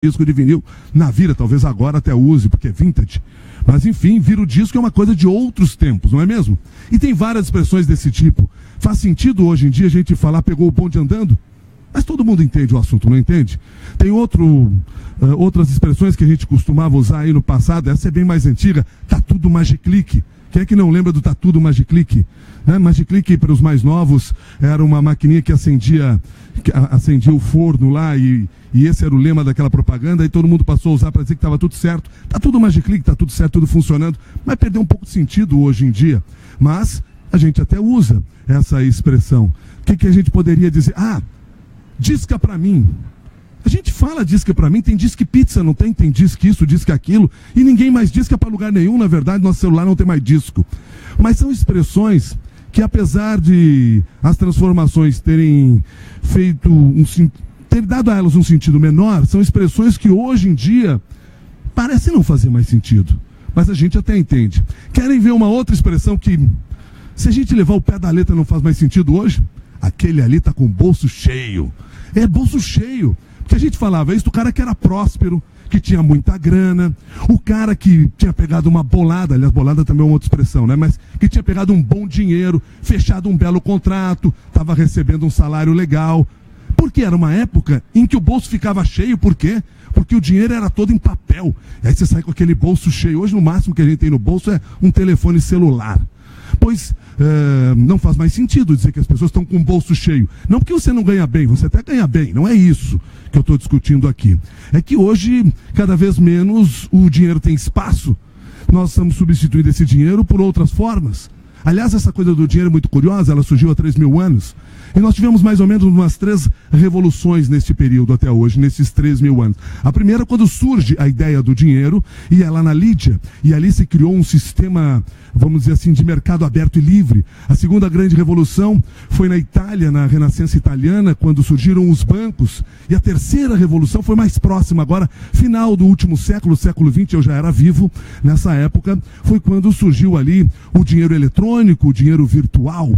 disco de vinil na vida, talvez agora até use, porque é vintage. Mas enfim, vir o disco é uma coisa de outros tempos, não é mesmo? E tem várias expressões desse tipo. Faz sentido hoje em dia a gente falar pegou o bonde andando? Mas todo mundo entende o assunto, não entende? Tem outras expressões que a gente costumava usar aí no passado, essa é bem mais antiga, tá tudo magiclick. Quem é que não lembra do tá tudo magiclick? Magiclick, para os mais novos, era uma maquininha que acendia o forno lá e esse era o lema daquela propaganda, e todo mundo passou a usar para dizer que estava tudo certo. Tá tudo magiclick, tá tudo certo, tudo funcionando, mas perdeu um pouco de sentido hoje em dia. Mas a gente até usa essa expressão. O que a gente poderia dizer? Disca para mim. A gente fala disca para mim, tem disque pizza, não tem? Tem disque isso, disque aquilo, e ninguém mais disca para lugar nenhum, na verdade, nosso celular não tem mais disco. Mas são expressões que, apesar de as transformações terem dado a elas um sentido menor, são expressões que hoje em dia parecem não fazer mais sentido. Mas a gente até entende. Querem ver uma outra expressão que, se a gente levar o pé da letra, não faz mais sentido hoje? Aquele ali está com o bolso cheio. É bolso cheio. Porque a gente falava isso do cara que era próspero, que tinha muita grana, o cara que tinha pegado uma bolada, aliás, bolada também é uma outra expressão, né? Mas que tinha pegado um bom dinheiro, fechado um belo contrato, estava recebendo um salário legal. Porque era uma época em que o bolso ficava cheio, por quê? Porque o dinheiro era todo em papel. E aí você sai com aquele bolso cheio. Hoje, no máximo que a gente tem no bolso é um telefone celular. Pois não faz mais sentido dizer que as pessoas estão com o bolso cheio. Não porque você não ganha bem, você até ganha bem. Não é isso que eu estou discutindo aqui. É que hoje, cada vez menos, o dinheiro tem espaço. Nós estamos substituindo esse dinheiro por outras formas. Aliás, essa coisa do dinheiro é muito curiosa, ela surgiu há 3.000 anos. E nós tivemos mais ou menos umas 3 revoluções neste período até hoje, nesses 3.000 anos. A primeira, quando surge a ideia do dinheiro, e é lá na Lídia, e ali se criou um sistema, vamos dizer assim, de mercado aberto e livre. A segunda grande revolução foi na Itália, na Renascença italiana, quando surgiram os bancos. E a terceira revolução foi mais próxima agora, final do último século, século XX, eu já era vivo nessa época, foi quando surgiu ali o dinheiro eletrônico, o dinheiro virtual.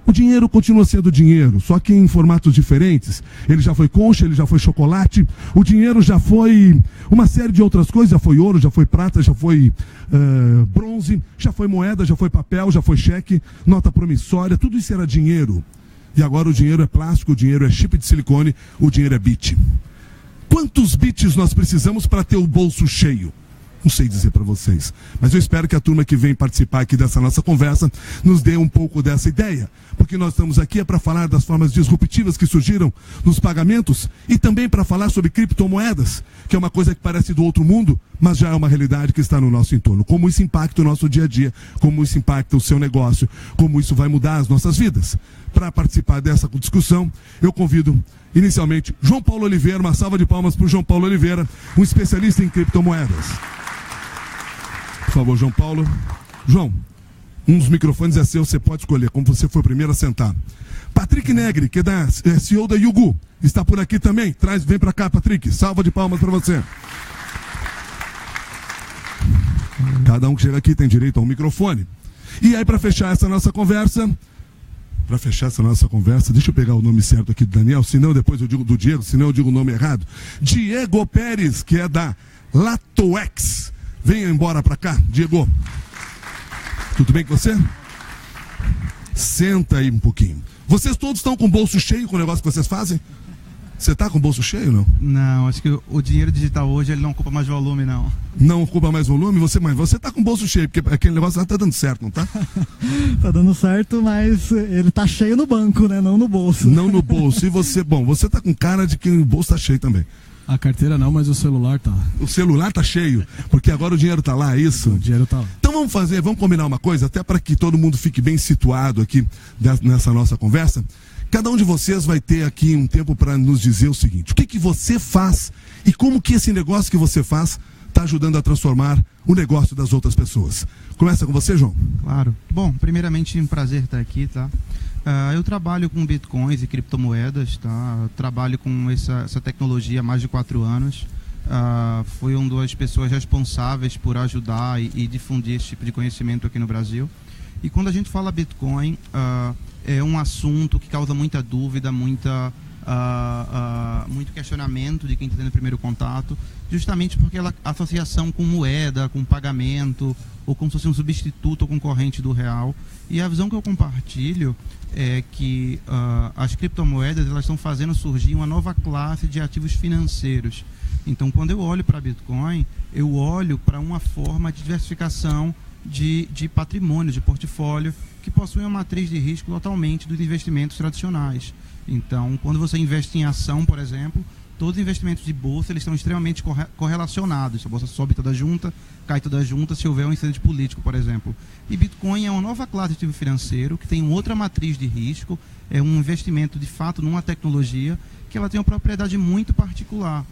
O dinheiro continua sendo dinheiro, só que em formatos diferentes. Ele já foi concha, ele já foi chocolate, o dinheiro já foi uma série de outras coisas, já foi ouro, já foi prata, já foi bronze, já foi moeda, já foi papel, já foi cheque, nota promissória, tudo isso era dinheiro. E agora o dinheiro é plástico, o dinheiro é chip de silicone, o dinheiro é bit. Quantos bits nós precisamos para ter o bolso cheio? Não sei dizer para vocês, mas eu espero que a turma que vem participar aqui dessa nossa conversa nos dê um pouco dessa ideia, porque nós estamos aqui para falar das formas disruptivas que surgiram nos pagamentos e também para falar sobre criptomoedas, que é uma coisa que parece do outro mundo, mas já é uma realidade que está no nosso entorno. Como isso impacta o nosso dia a dia, como isso impacta o seu negócio, como isso vai mudar as nossas vidas. Para participar dessa discussão, eu convido inicialmente João Paulo Oliveira, uma salva de palmas para o João Paulo Oliveira, um especialista em criptomoedas. Por favor, João Paulo. João, um dos microfones é seu, você pode escolher, como você foi o primeiro a sentar. Patrick Negri, que é CEO da Yugu, está por aqui também. Vem para cá, Patrick. Salva de palmas para você. Cada um que chega aqui tem direito a um microfone. E aí, para fechar essa nossa conversa, deixa eu pegar o nome certo aqui do Daniel, senão depois eu digo do Diego, senão eu digo o nome errado. Diego Pérez, que é da Latoex. Venha embora para cá, Diego. Tudo bem com você? Senta aí um pouquinho. Vocês todos estão com o bolso cheio com o negócio que vocês fazem? Você está com o bolso cheio, não? Não, acho que o dinheiro digital hoje ele não ocupa mais volume, não. Não ocupa mais volume? Você está com o bolso cheio, porque aquele negócio lá está dando certo, não está? Está dando certo, mas ele está cheio no banco, né? Não no bolso. Não no bolso. E você, você está com cara de que o bolso está cheio também. A carteira não, mas o celular tá. O celular tá cheio, porque agora o dinheiro tá lá, é isso? O dinheiro tá lá. Então vamos combinar uma coisa, até para que todo mundo fique bem situado aqui nessa nossa conversa. Cada um de vocês vai ter aqui um tempo para nos dizer o seguinte: o que você faz e como que esse negócio que você faz está ajudando a transformar o negócio das outras pessoas. Começa com você, João. Claro. Bom, primeiramente um prazer estar aqui, tá? Eu trabalho com bitcoins e criptomoedas, tá? Eu trabalho com essa tecnologia há mais de 4 anos. Fui uma das pessoas responsáveis por ajudar e difundir esse tipo de conhecimento aqui no Brasil. E quando a gente fala Bitcoin, é um assunto que causa muita dúvida, muita muito questionamento de quem está tendo o primeiro contato, justamente porque a associação com moeda, com pagamento, ou como se fosse um substituto ou concorrente do real. E a visão que eu compartilho é que as criptomoedas elas estão fazendo surgir uma nova classe de ativos financeiros. Então, quando eu olho para Bitcoin, eu olho para uma forma de diversificação de patrimônio, de portfólio, que possui uma matriz de risco totalmente dos investimentos tradicionais. Então, quando você investe em ação, por exemplo, todos os investimentos de bolsa eles estão extremamente correlacionados. Se a bolsa sobe toda junta, cai toda junta, se houver um incidente político, por exemplo. E Bitcoin é uma nova classe de ativo financeiro que tem outra matriz de risco, é um investimento, de fato, numa tecnologia que ela tem uma propriedade muito particular.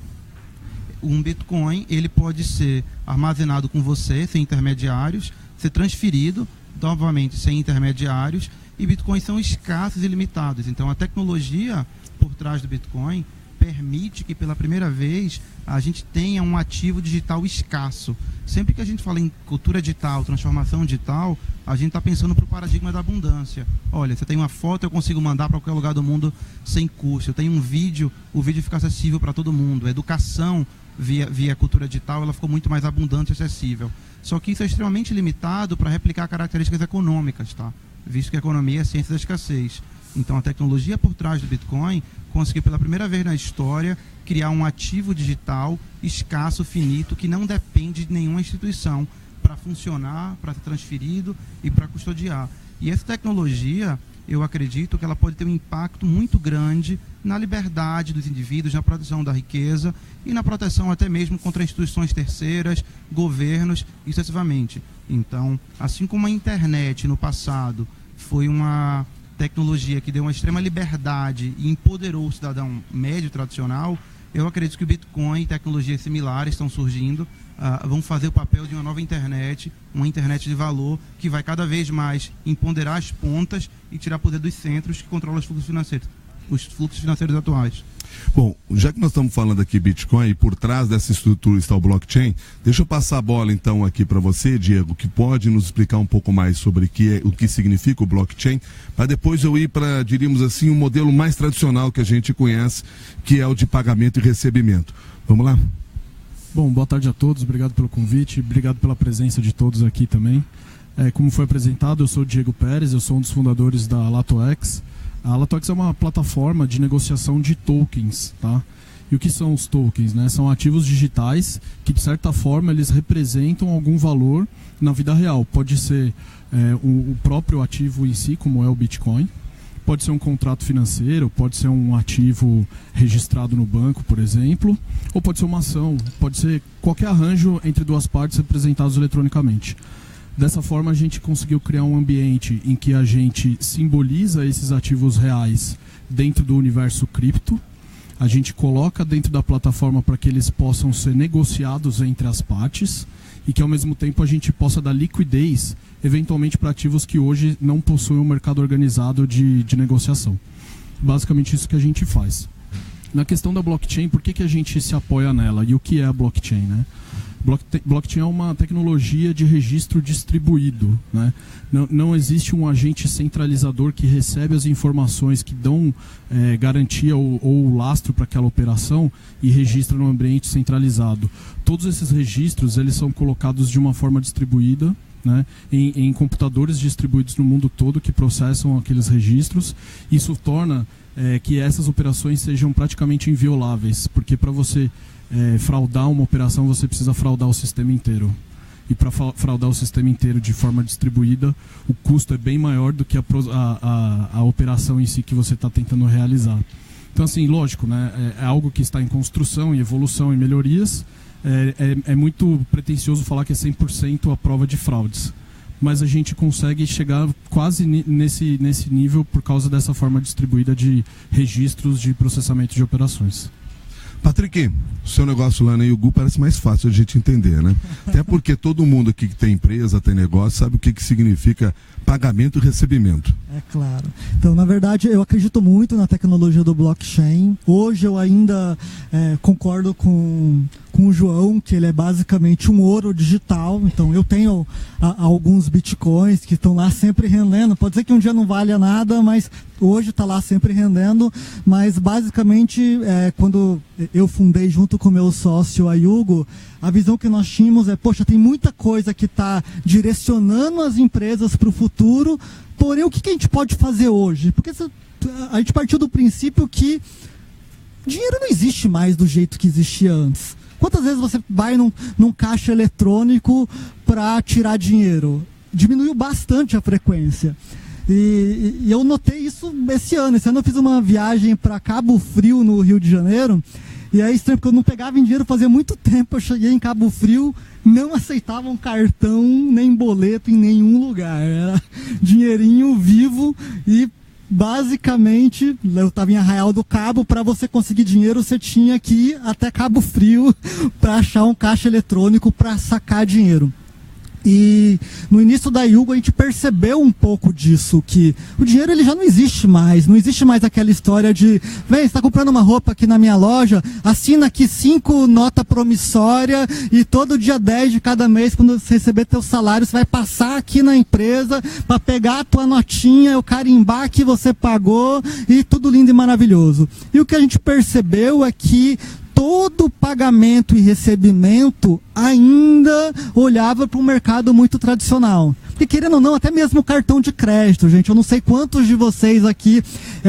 Um Bitcoin ele pode ser armazenado com você, sem intermediários, ser transferido, novamente, sem intermediários, e Bitcoins são escassos e limitados. Então, a tecnologia por trás do Bitcoin permite que, pela primeira vez, a gente tenha um ativo digital escasso. Sempre que a gente fala em cultura digital, transformação digital, a gente está pensando para o paradigma da abundância. Olha, você tem uma foto, eu consigo mandar para qualquer lugar do mundo sem custo. Eu tenho um vídeo, o vídeo fica acessível para todo mundo. A educação via cultura digital, ela ficou muito mais abundante e acessível. Só que isso é extremamente limitado para replicar características econômicas, tá? Visto que a economia é a ciência da escassez. Então, a tecnologia por trás do Bitcoin conseguiu, pela primeira vez na história, criar um ativo digital escasso, finito, que não depende de nenhuma instituição para funcionar, para ser transferido e para custodiar. E essa tecnologia, eu acredito que ela pode ter um impacto muito grande na liberdade dos indivíduos, na proteção da riqueza e na proteção até mesmo contra instituições terceiras, governos e sucessivamente. Então, assim como a internet no passado foi uma tecnologia que deu uma extrema liberdade e empoderou o cidadão médio tradicional, eu acredito que o Bitcoin e tecnologias similares estão surgindo, vão fazer o papel de uma nova internet, uma internet de valor que vai cada vez mais empoderar as pontas e tirar poder dos centros que controlam os fluxos financeiros atuais. Bom, já que nós estamos falando aqui Bitcoin e por trás dessa estrutura está o blockchain, deixa eu passar a bola então aqui para você, Diego, que pode nos explicar um pouco mais sobre o que significa o blockchain, para depois eu ir para, diríamos assim, o modelo mais tradicional que a gente conhece, que é o de pagamento e recebimento. Vamos lá? Bom, boa tarde a todos, obrigado pelo convite, obrigado pela presença de todos aqui também. Como foi apresentado, eu sou o Diego Pérez, eu sou um dos fundadores da LatoX. A LatoX é uma plataforma de negociação de tokens, tá? E o que são os tokens, né? São ativos digitais que, de certa forma, eles representam algum valor na vida real. Pode ser o próprio ativo em si, como é o Bitcoin. Pode ser um contrato financeiro, pode ser um ativo registrado no banco, por exemplo. Ou pode ser uma ação, pode ser qualquer arranjo entre duas partes representados eletronicamente. Dessa forma, a gente conseguiu criar um ambiente em que a gente simboliza esses ativos reais dentro do universo cripto. A gente coloca dentro da plataforma para que eles possam ser negociados entre as partes e que, ao mesmo tempo, a gente possa dar liquidez, eventualmente, para ativos que hoje não possuem um mercado organizado de negociação. Basicamente, isso que a gente faz. Na questão da blockchain, por que a gente se apoia nela e o que é a blockchain, né? Blockchain é uma tecnologia de registro distribuído, né? Não existe um agente centralizador que recebe as informações que dão garantia ou lastro para aquela operação e registra no ambiente centralizado. Todos esses registros eles são colocados de uma forma distribuída, né, em computadores distribuídos no mundo todo que processam aqueles registros. Isso torna que essas operações sejam praticamente invioláveis, porque para você fraudar uma operação, você precisa fraudar o sistema inteiro. E para fraudar o sistema inteiro de forma distribuída, o custo é bem maior do que a operação em si que você está tentando realizar. Então, assim, lógico, né, é algo que está em construção, em evolução, em melhorias. É muito pretensioso falar que é 100% a prova de fraudes. Mas a gente consegue chegar quase nesse nível por causa dessa forma distribuída de registros de processamento de operações. Patrick, o seu negócio lá na Yugu parece mais fácil de a gente entender, né? Até porque todo mundo aqui que tem empresa, tem negócio, sabe o que significa pagamento e recebimento. É claro. Então, na verdade, eu acredito muito na tecnologia do blockchain. Hoje eu ainda concordo com com o João, que ele é basicamente um ouro digital. Então eu tenho alguns bitcoins que estão lá sempre rendendo. Pode ser que um dia não valha nada, mas hoje está lá sempre rendendo. Mas basicamente, quando eu fundei junto com o meu sócio, a Yugo, a visão que nós tínhamos é, poxa, tem muita coisa que está direcionando as empresas para o futuro, porém o que a gente pode fazer hoje? Porque a gente partiu do princípio que dinheiro não existe mais do jeito que existia antes. Quantas vezes você vai num caixa eletrônico para tirar dinheiro? Diminuiu bastante a frequência. E eu notei isso esse ano. Esse ano eu fiz uma viagem para Cabo Frio, no Rio de Janeiro. E é estranho, porque eu não pegava em dinheiro fazia muito tempo. Eu cheguei em Cabo Frio, não aceitavam cartão nem boleto em nenhum lugar. Era dinheirinho vivo e basicamente, eu estava em Arraial do Cabo, para você conseguir dinheiro você tinha que ir até Cabo Frio para achar um caixa eletrônico para sacar dinheiro. E no início da Yugo a gente percebeu um pouco disso, que o dinheiro ele já não existe mais aquela história de, vem, você está comprando uma roupa aqui na minha loja, assina aqui 5 nota promissória e todo dia 10 de cada mês, quando você receber teu salário, você vai passar aqui na empresa para pegar a tua notinha, eu carimbar que você pagou e tudo lindo e maravilhoso. E o que a gente percebeu é que todo pagamento e recebimento ainda olhava para um mercado muito tradicional. E querendo ou não, até mesmo o cartão de crédito, gente. Eu não sei quantos de vocês aqui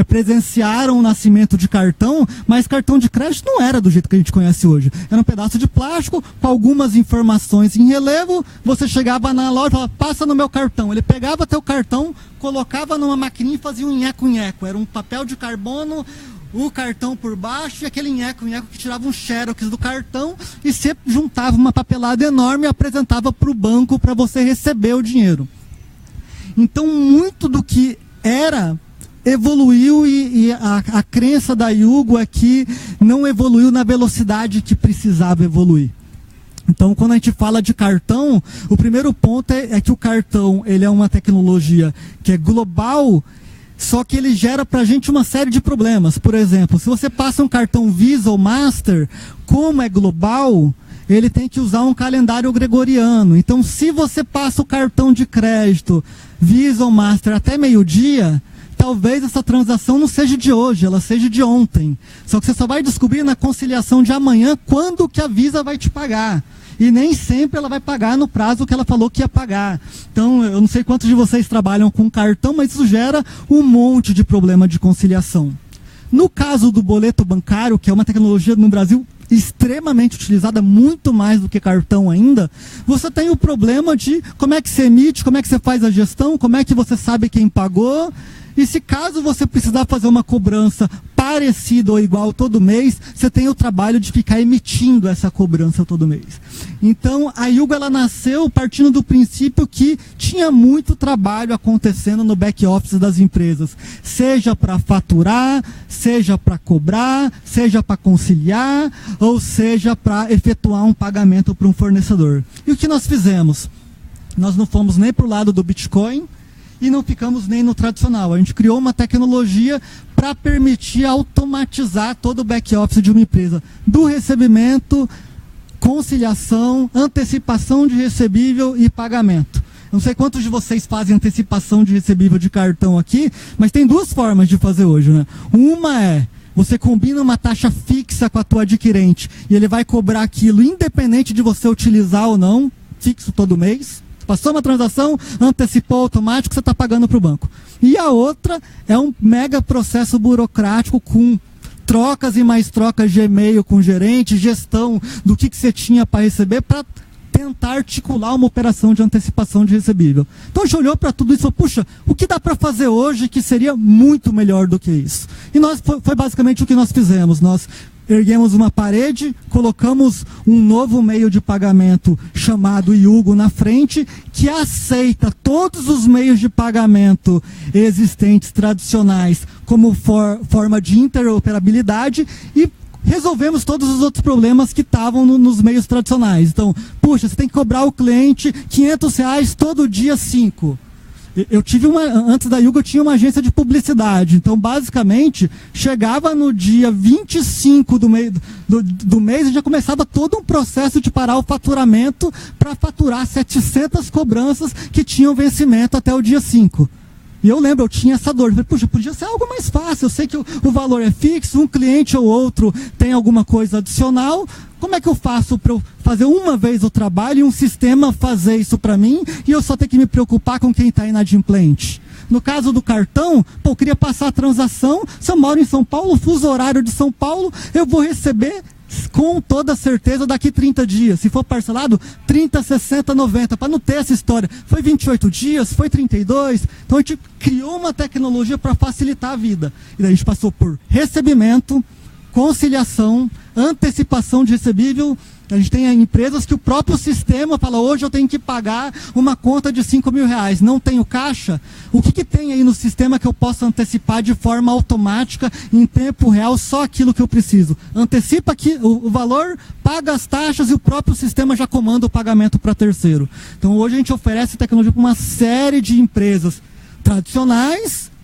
presenciaram o nascimento de cartão, mas cartão de crédito não era do jeito que a gente conhece hoje. Era um pedaço de plástico com algumas informações em relevo. Você chegava na loja e falava, passa no meu cartão. Ele pegava teu cartão, colocava numa maquininha e fazia um nheco-nheco. Era um papel de carbono, o cartão por baixo e aquele nheco-nheco que tirava um xerox do cartão e você juntava uma papelada enorme e apresentava para o banco para você receber o dinheiro. Então, muito do que era evoluiu e a crença da Yugo é que não evoluiu na velocidade que precisava evoluir. Então, quando a gente fala de cartão, o primeiro ponto é que o cartão ele é uma tecnologia que é global, só que ele gera para a gente uma série de problemas. Por exemplo, se você passa um cartão Visa ou Master, como é global, ele tem que usar um calendário gregoriano. Então, se você passa o cartão de crédito Visa ou Master até meio-dia, talvez essa transação não seja de hoje, ela seja de ontem. Só que você só vai descobrir na conciliação de amanhã quando que a Visa vai te pagar. E nem sempre ela vai pagar no prazo que ela falou que ia pagar. Então, eu não sei quantos de vocês trabalham com cartão, mas isso gera um monte de problema de conciliação. No caso do boleto bancário, que é uma tecnologia no Brasil extremamente utilizada, muito mais do que cartão ainda, você tem o problema de como é que você emite, como é que você faz a gestão, como é que você sabe quem pagou. E se caso você precisar fazer uma cobrança parecida ou igual todo mês, você tem o trabalho de ficar emitindo essa cobrança todo mês. Então, a Yugo ela nasceu partindo do princípio que tinha muito trabalho acontecendo no back-office das empresas. Seja para faturar, seja para cobrar, seja para conciliar, ou seja para efetuar um pagamento para um fornecedor. E o que nós fizemos? Nós não fomos nem para o lado do Bitcoin, e não ficamos nem no tradicional. A gente criou uma tecnologia para permitir automatizar todo o back-office de uma empresa. Do recebimento, conciliação, antecipação de recebível e pagamento. Não sei quantos de vocês fazem antecipação de recebível de cartão aqui, mas tem duas formas de fazer hoje, né? Uma é, você combina uma taxa fixa com a tua adquirente e ele vai cobrar aquilo independente de você utilizar ou não, fixo todo mês. Passou uma transação, antecipou automático, você está pagando para o banco. E a outra é um mega processo burocrático com trocas e mais trocas de e-mail com o gerente, gestão do que você tinha para receber para tentar articular uma operação de antecipação de recebível. Então a gente olhou para tudo isso e falou, puxa, o que dá para fazer hoje que seria muito melhor do que isso? E foi basicamente o que nós fizemos. Nós erguemos uma parede, colocamos um novo meio de pagamento chamado Yugo na frente, que aceita todos os meios de pagamento existentes tradicionais como forma de interoperabilidade e resolvemos todos os outros problemas que estavam nos meios tradicionais. Então, puxa, você tem que cobrar o cliente R$500 todo dia 5. Eu tive antes da Yuga eu tinha uma agência de publicidade, então basicamente chegava no dia 25 do mês e já começava todo um processo de parar o faturamento para faturar 700 cobranças que tinham vencimento até o dia 5. E eu lembro, eu tinha essa dor. Eu falei, puxa, podia ser algo mais fácil. Eu sei que o valor é fixo, um cliente ou outro tem alguma coisa adicional. Como é que eu faço para eu fazer uma vez o trabalho e um sistema fazer isso para mim e eu só ter que me preocupar com quem está inadimplente? No caso do cartão, eu queria passar a transação. Se eu moro em São Paulo, fuso horário de São Paulo, eu vou receber com toda certeza daqui 30 dias. Se for parcelado, 30, 60, 90, para não ter essa história. Foi 28 dias, foi 32. Então a gente criou uma tecnologia para facilitar a vida. E daí a gente passou por recebimento, conciliação, antecipação de recebível. A gente tem empresas que o próprio sistema fala, hoje eu tenho que pagar uma conta de R$5.000, não tenho caixa. O que tem aí no sistema que eu possa antecipar de forma automática, em tempo real, só aquilo que eu preciso? Antecipa aqui o valor, paga as taxas e o próprio sistema já comanda o pagamento para terceiro. Então hoje a gente oferece tecnologia para uma série de empresas tradicionais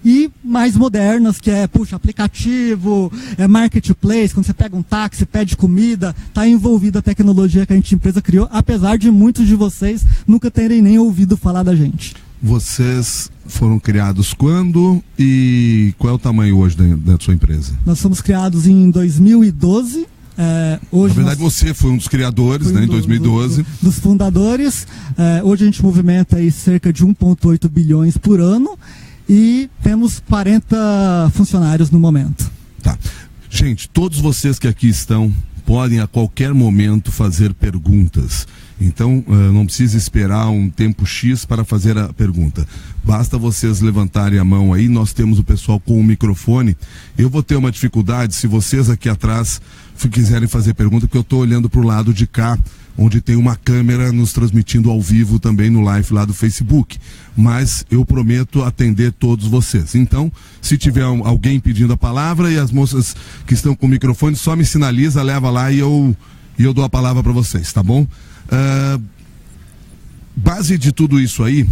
e mais modernas, que é, aplicativo, marketplace, quando você pega um táxi, pede comida, está envolvida a tecnologia que a empresa criou, apesar de muitos de vocês nunca terem nem ouvido falar da gente. Vocês foram criados quando e qual é o tamanho hoje da sua empresa? Nós fomos criados em 2012. Hoje na verdade, você foi um dos criadores, né, em 2012. Dos fundadores. Hoje a gente movimenta aí cerca de 1,8 bilhões por ano. E temos 40 funcionários no momento. Tá. Gente, todos vocês que aqui estão podem a qualquer momento fazer perguntas. Então, não precisa esperar um tempo X para fazer a pergunta. Basta vocês levantarem a mão aí, nós temos o pessoal com o microfone. Eu vou ter uma dificuldade se vocês aqui atrás quiserem fazer pergunta, porque eu estou olhando para o lado de cá, onde tem uma câmera nos transmitindo ao vivo também no live lá do Facebook. Mas eu prometo atender todos vocês. Então, se tiver alguém pedindo a palavra e as moças que estão com o microfone, só me sinaliza, leva lá e eu dou a palavra para vocês, tá bom? Base de tudo isso aí,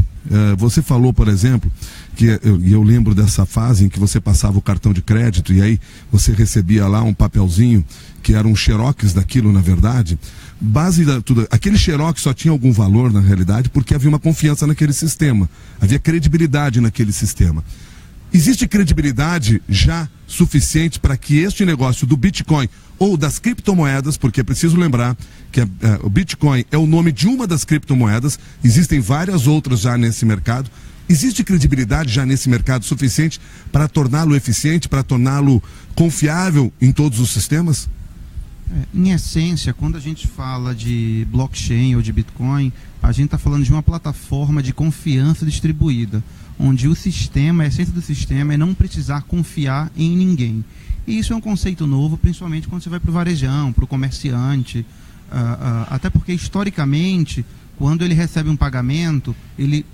você falou, por exemplo, que eu lembro dessa fase em que você passava o cartão de crédito e aí você recebia lá um papelzinho que era um xerox daquilo, na verdade. Base da tudo, aquele xerox só tinha algum valor na realidade porque havia uma confiança naquele sistema, havia credibilidade naquele sistema. Existe credibilidade já suficiente para que este negócio do Bitcoin ou das criptomoedas, porque é preciso lembrar que o Bitcoin é o nome de uma das criptomoedas, existem várias outras já nesse mercado. Existe credibilidade já nesse mercado suficiente para torná-lo eficiente, para torná-lo confiável em todos os sistemas? Em essência, quando a gente fala de blockchain ou de Bitcoin, a gente está falando de uma plataforma de confiança distribuída, onde o sistema, a essência do sistema é não precisar confiar em ninguém. E isso é um conceito novo, principalmente quando você vai para o varejão, para o comerciante, até porque historicamente, quando ele recebe um pagamento, ele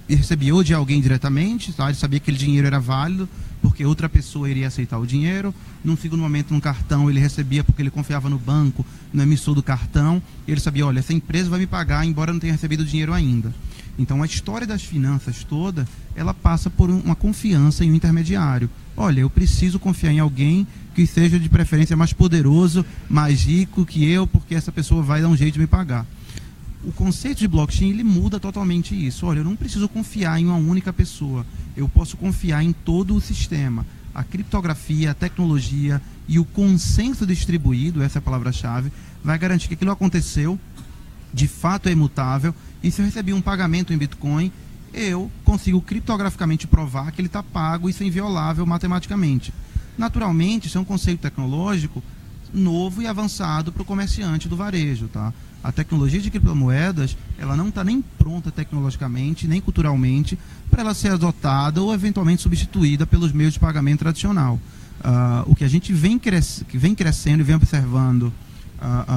recebia ou de alguém diretamente, tá? Ele sabia que aquele dinheiro era válido, porque outra pessoa iria aceitar o dinheiro. Num segundo momento, no cartão, ele recebia porque ele confiava no banco, no emissor do cartão, e ele sabia, olha, essa empresa vai me pagar, embora eu não tenha recebido o dinheiro ainda. Então, a história das finanças toda, ela passa por uma confiança em um intermediário. Olha, eu preciso confiar em alguém que seja de preferência mais poderoso, mais rico que eu, porque essa pessoa vai dar um jeito de me pagar. O conceito de blockchain, ele muda totalmente isso. Olha, eu não preciso confiar em uma única pessoa. Eu posso confiar em todo o sistema. A criptografia, a tecnologia e o consenso distribuído, essa é a palavra-chave, vai garantir que aquilo aconteceu, de fato é imutável, e se eu recebi um pagamento em Bitcoin, eu consigo criptograficamente provar que ele está pago, isso é inviolável matematicamente. Naturalmente, isso é um conceito tecnológico novo e avançado para o comerciante do varejo, tá? A tecnologia de criptomoedas, ela não está nem pronta tecnologicamente, nem culturalmente, para ela ser adotada ou eventualmente substituída pelos meios de pagamento tradicional. O que a gente vem crescendo e vem observando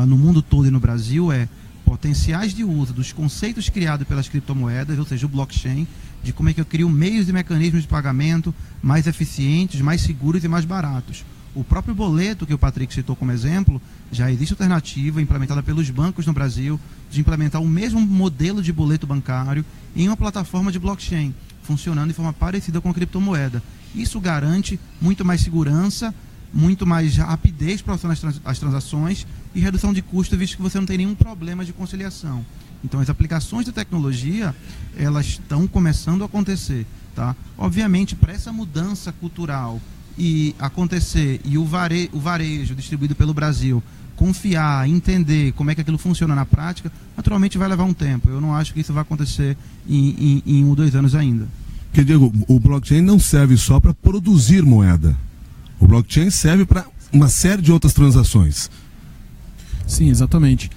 no mundo todo e no Brasil é potenciais de uso dos conceitos criados pelas criptomoedas, ou seja, o blockchain, de como é que eu crio meios e mecanismos de pagamento mais eficientes, mais seguros e mais baratos. O próprio boleto que o Patrick citou como exemplo, já existe alternativa implementada pelos bancos no Brasil de implementar o mesmo modelo de boleto bancário em uma plataforma de blockchain, funcionando de forma parecida com a criptomoeda. Isso garante muito mais segurança, muito mais rapidez para as transações e redução de custo, visto que você não tem nenhum problema de conciliação. Então, as aplicações da tecnologia, elas estão começando a acontecer, tá? Obviamente, para essa mudança cultural e acontecer, e o varejo distribuído pelo Brasil confiar, entender como é que aquilo funciona na prática, naturalmente vai levar um tempo. Eu não acho que isso vai acontecer em 1 ou 2 anos ainda. Porque, Diego, o blockchain não serve só para produzir moeda. O blockchain serve para uma série de outras transações. Sim, exatamente.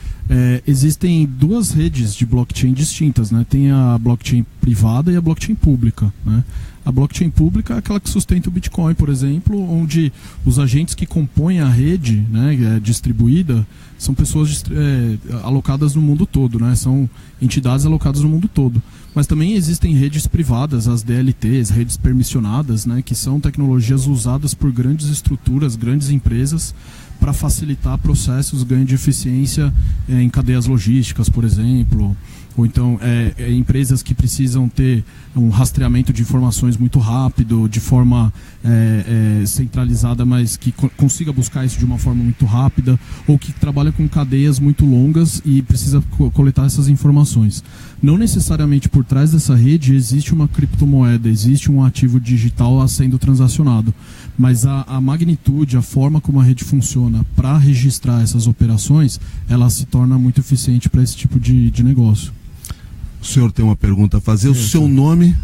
Existem 2 redes de blockchain distintas, né? Tem a blockchain privada e a blockchain pública, né? A blockchain pública é aquela que sustenta o Bitcoin, por exemplo, onde os agentes que compõem a rede, né, distribuída são pessoas alocadas no mundo todo, né? São entidades alocadas no mundo todo. Mas também existem redes privadas, as DLTs, redes permissionadas, né, que são tecnologias usadas por grandes estruturas, grandes empresas, para facilitar processos, ganho de eficiência em cadeias logísticas, por exemplo, ou então empresas que precisam ter um rastreamento de informações muito rápido, de forma centralizada, mas que consiga buscar isso de uma forma muito rápida, ou que trabalha com cadeias muito longas e precisa coletar essas informações. Não necessariamente por trás dessa rede existe uma criptomoeda, existe um ativo digital sendo transacionado, mas a magnitude, a forma como a rede funciona para registrar essas operações, ela se torna muito eficiente para esse tipo de negócio. O senhor tem uma pergunta a fazer? O seu nome?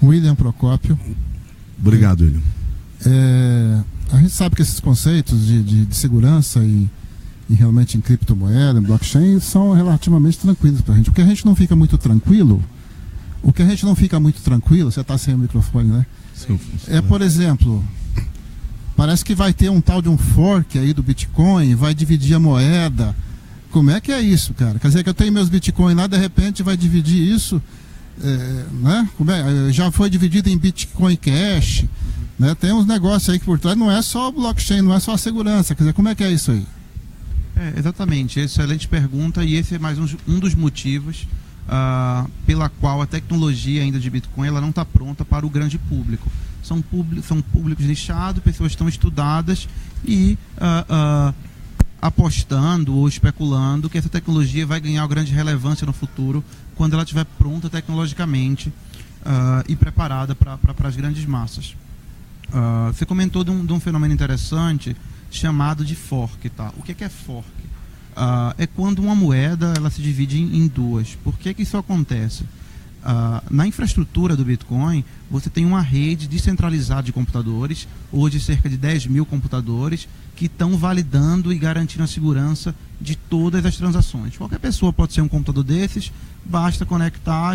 William Procópio. Obrigado, William. A gente sabe que esses conceitos de segurança e realmente em criptomoeda, em blockchain, são relativamente tranquilos para a gente. O que a gente não fica muito tranquilo, você está sem o microfone, né? Sim. Por exemplo, parece que vai ter um tal de um fork aí do Bitcoin, vai dividir a moeda. Como é que é isso, cara? Quer dizer que eu tenho meus Bitcoin lá, de repente vai dividir isso, né? Já foi dividido em Bitcoin Cash, né? Tem uns negócios aí que por trás não é só blockchain, não é só a segurança. Quer dizer, como é que é isso aí? Exatamente, excelente pergunta, e esse é mais um dos motivos pela qual a tecnologia ainda de Bitcoin ela não está pronta para o grande público. São públicos nichados, pessoas que estão estudadas e apostando ou especulando que essa tecnologia vai ganhar grande relevância no futuro quando ela estiver pronta tecnologicamente e preparada para as grandes massas. Você comentou de um fenômeno interessante chamado de fork, tá? O que é fork? É quando uma moeda ela se divide em 2. Por que isso acontece? Na infraestrutura do Bitcoin, você tem uma rede descentralizada de computadores, hoje cerca de 10 mil computadores, que estão validando e garantindo a segurança de todas as transações. Qualquer pessoa pode ser um computador desses, basta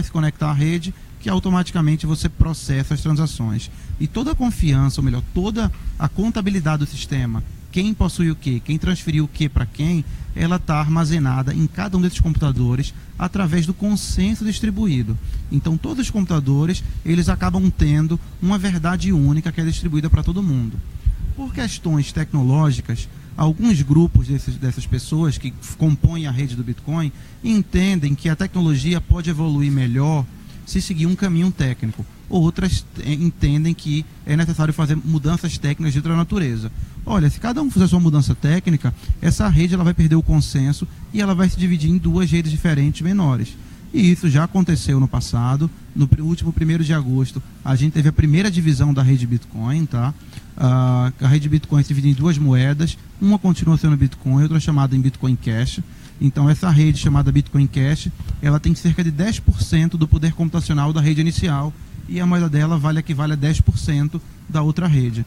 se conectar à rede, que automaticamente você processa as transações. E toda a confiança, ou melhor, toda a contabilidade do sistema, quem possui o quê, quem transferiu o quê para quem, ela está armazenada em cada um desses computadores através do consenso distribuído. Então todos os computadores, eles acabam tendo uma verdade única que é distribuída para todo mundo. Por questões tecnológicas, alguns grupos dessas pessoas que compõem a rede do Bitcoin entendem que a tecnologia pode evoluir melhor se seguir um caminho técnico. Outras entendem que é necessário fazer mudanças técnicas de outra natureza. Olha, se cada um fizer sua mudança técnica, essa rede ela vai perder o consenso e ela vai se dividir em 2 redes diferentes menores. E isso já aconteceu no passado. No último 1º de agosto, a gente teve a primeira divisão da rede Bitcoin, tá? A rede Bitcoin se divide em 2 moedas, uma continua sendo Bitcoin, outra chamada em Bitcoin Cash. Então essa rede chamada Bitcoin Cash, ela tem cerca de 10% do poder computacional da rede inicial e a moeda dela equivale a 10% da outra rede.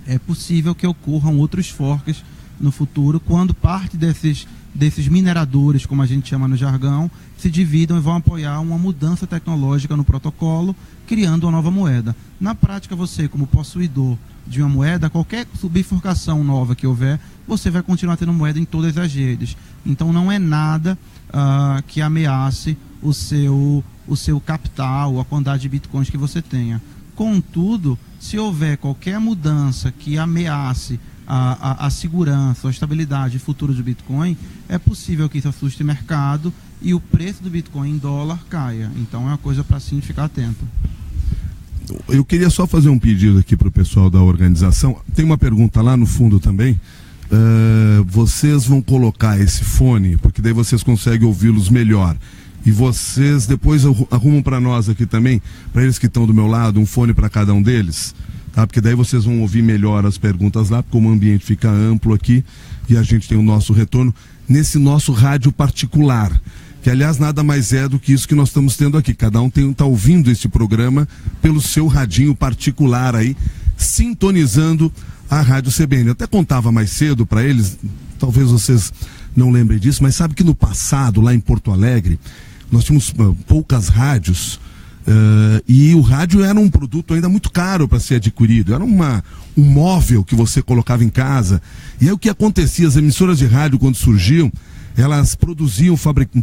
É possível que ocorram outros forks no futuro, quando parte desses mineradores, como a gente chama no jargão, se dividam e vão apoiar uma mudança tecnológica no protocolo, criando uma nova moeda. Na prática, você, como possuidor de uma moeda, qualquer bifurcação nova que houver, você vai continuar tendo moeda em todas as redes. Então não é nada que ameace o seu capital, a quantidade de bitcoins que você tenha. Contudo, se houver qualquer mudança que ameace a segurança, a estabilidade e futuro do Bitcoin, é possível que isso assuste o mercado e o preço do Bitcoin em dólar caia. Então é uma coisa para sim ficar atento. Eu queria só fazer um pedido aqui para o pessoal da organização. Tem uma pergunta lá no fundo também. Vocês vão colocar esse fone, porque daí vocês conseguem ouvi-los melhor. E vocês depois arrumam para nós aqui também, para eles que estão do meu lado, um fone para cada um deles, tá? Porque daí vocês vão ouvir melhor as perguntas lá, porque o ambiente fica amplo aqui e a gente tem o nosso retorno nesse nosso rádio particular, que aliás nada mais é do que isso que nós estamos tendo aqui. Cada um está ouvindo esse programa pelo seu radinho particular aí, sintonizando a Rádio CBN. Eu até contava mais cedo para eles, talvez vocês não lembrem disso, mas sabe que no passado, lá em Porto Alegre, nós tínhamos poucas rádios e o rádio era um produto ainda muito caro para ser adquirido. Era um móvel que você colocava em casa. E aí o que acontecia? As emissoras de rádio, quando surgiam, elas produziam,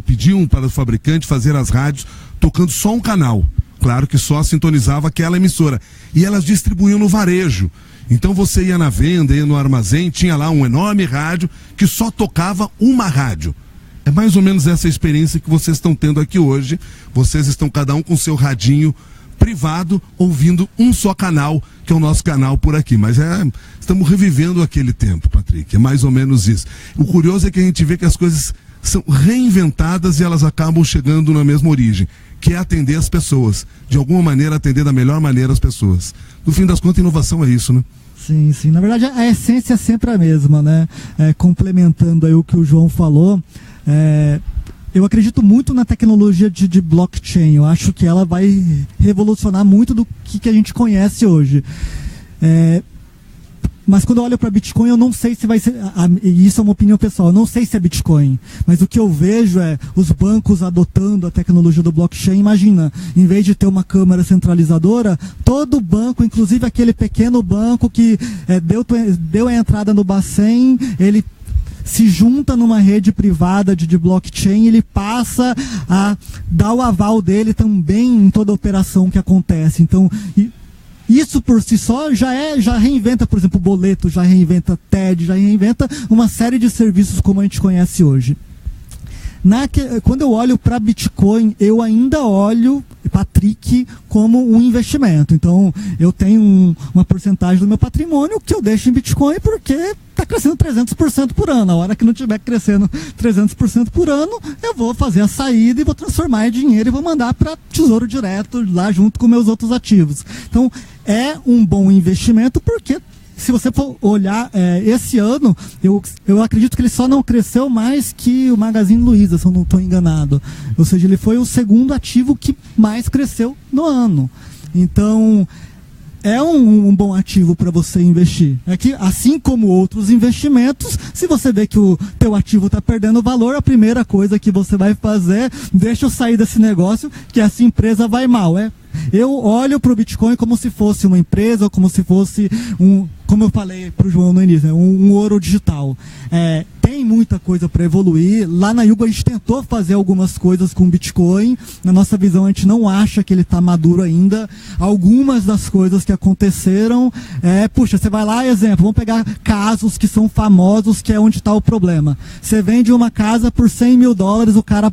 pediam para o fabricante fazer as rádios tocando só um canal. Claro que só sintonizava aquela emissora. E elas distribuíam no varejo. Então você ia na venda, ia no armazém, tinha lá um enorme rádio que só tocava uma rádio. É mais ou menos essa experiência que vocês estão tendo aqui hoje. Vocês estão cada um com seu radinho privado, ouvindo um só canal, que é o nosso canal por aqui. Mas estamos revivendo aquele tempo, Patrick. É mais ou menos isso. O curioso é que a gente vê que as coisas são reinventadas e elas acabam chegando na mesma origem, que é atender as pessoas. De alguma maneira, atender da melhor maneira as pessoas. No fim das contas, inovação é isso, né? Sim, sim. Na verdade, a essência é sempre a mesma, né? Complementando aí o que o João falou, eu acredito muito na tecnologia de blockchain. Eu acho que ela vai revolucionar muito do que a gente conhece hoje. Mas quando eu olho para Bitcoin, eu não sei se vai ser... E isso é uma opinião pessoal. Eu não sei se é Bitcoin. Mas o que eu vejo é os bancos adotando a tecnologia do blockchain. Imagina, em vez de ter uma câmara centralizadora, todo banco, inclusive aquele pequeno banco que deu a entrada no Bacen, ele se junta numa rede privada de blockchain, ele passa a dar o aval dele também em toda a operação que acontece. Então... Isso por si só já reinventa, por exemplo, o boleto, já reinventa TED, já reinventa uma série de serviços como a gente conhece hoje. Quando eu olho para Bitcoin, eu ainda olho Patrick como um investimento. Então, eu tenho uma porcentagem do meu patrimônio que eu deixo em Bitcoin porque está crescendo 300% por ano. A hora que não estiver crescendo 300% por ano, eu vou fazer a saída e vou transformar em dinheiro e vou mandar para Tesouro Direto lá junto com meus outros ativos. Então, é um bom investimento porque... Se você for olhar, esse ano, eu acredito que ele só não cresceu mais que o Magazine Luiza, se eu não estou enganado. Ou seja, ele foi o segundo ativo que mais cresceu no ano. Então, é um bom ativo para você investir. É que, assim como outros investimentos, se você vê que o teu ativo está perdendo valor, a primeira coisa que você vai fazer, deixa eu sair desse negócio, que essa empresa vai mal. Eu olho para o Bitcoin como se fosse uma empresa, ou como se fosse como eu falei para o João no início, um ouro digital. Tem muita coisa para evoluir. Lá na Yugo a gente tentou fazer algumas coisas com o Bitcoin. Na nossa visão, a gente não acha que ele está maduro ainda. Algumas das coisas que aconteceram, puxa, você vai lá, exemplo, vamos pegar casos que são famosos, que é onde está o problema. Você vende uma casa por $100 mil, o cara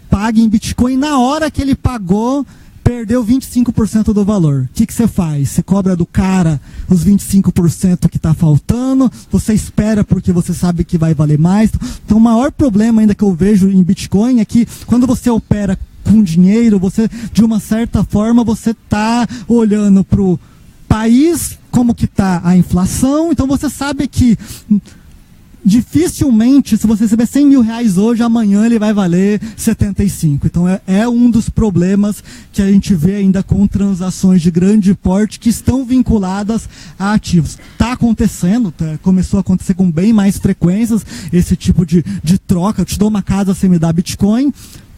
paga em Bitcoin, na hora que ele pagou, perdeu 25% do valor. O que você faz? Você cobra do cara os 25% que está faltando, você espera porque você sabe que vai valer mais. Então o maior problema ainda que eu vejo em Bitcoin é que quando você opera com dinheiro, você, de uma certa forma, você está olhando para o país, como que está a inflação, então você sabe que dificilmente, se você receber $100 mil hoje, amanhã ele vai valer 75. Então é um dos problemas que a gente vê ainda com transações de grande porte que estão vinculadas a ativos. Está acontecendo, começou a acontecer com bem mais frequências esse tipo de troca. Eu te dou uma casa, você me dá Bitcoin.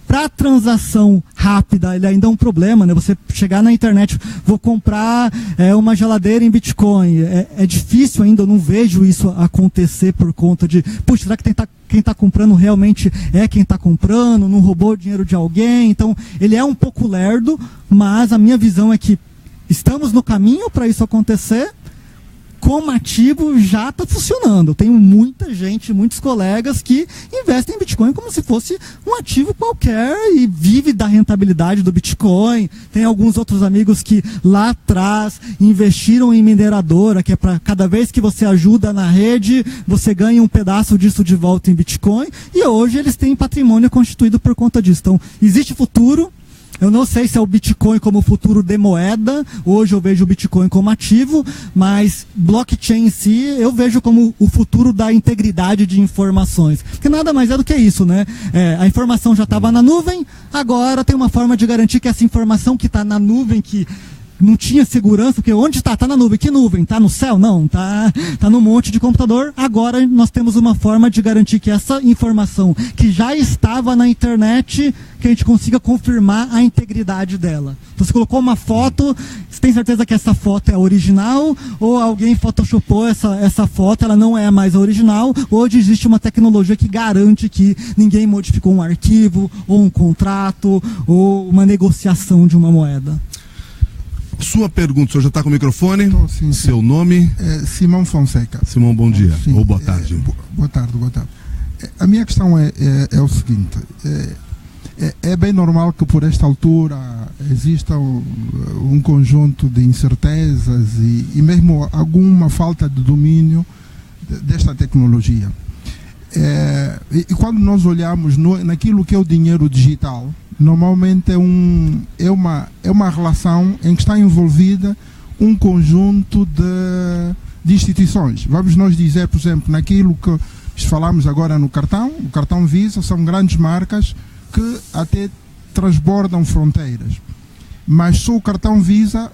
Para transação rápida, ele ainda é um problema, né? Você chegar na internet, vou comprar uma geladeira em Bitcoin. É difícil ainda, eu não vejo isso acontecer por conta de, puxa, será que quem está comprando realmente é quem está comprando, não roubou o dinheiro de alguém? Então, ele é um pouco lerdo, mas a minha visão é que estamos no caminho para isso acontecer, como ativo já está funcionando. Eu tenho muita gente, muitos colegas que investem em Bitcoin como se fosse um ativo qualquer e vive da rentabilidade do Bitcoin. Tem alguns outros amigos que lá atrás investiram em mineradora, que é para cada vez que você ajuda na rede, você ganha um pedaço disso de volta em Bitcoin, e hoje eles têm patrimônio constituído por conta disso. Então, existe futuro. Eu não sei se é o Bitcoin como futuro de moeda, hoje eu vejo o Bitcoin como ativo, mas blockchain em si eu vejo como o futuro da integridade de informações. Porque nada mais é do que isso, né? A informação já estava na nuvem, agora tem uma forma de garantir que essa informação que está na nuvem, que não tinha segurança, porque onde está? Está na nuvem. Que nuvem? Está no céu? Não, está num monte de computador. Agora nós temos uma forma de garantir que essa informação que já estava na internet, que a gente consiga confirmar a integridade dela. Então você colocou uma foto, você tem certeza que essa foto é original, ou alguém photoshopou essa foto, ela não é mais a original. Hoje existe uma tecnologia que garante que ninguém modificou um arquivo, ou um contrato, ou uma negociação de uma moeda. Sua pergunta, o senhor já está com o microfone? Sim. Seu nome? Simão Fonseca. Simão, bom dia. Sim. Ou boa tarde. Boa tarde. A minha questão é o seguinte. É bem normal que por esta altura exista um conjunto de incertezas e mesmo alguma falta de domínio desta tecnologia. E quando nós olhamos naquilo que é o dinheiro digital, normalmente é uma relação em que está envolvida um conjunto de instituições. Vamos nós dizer, por exemplo, naquilo que falamos agora no cartão Visa, são grandes marcas que até transbordam fronteiras. Mas só o cartão Visa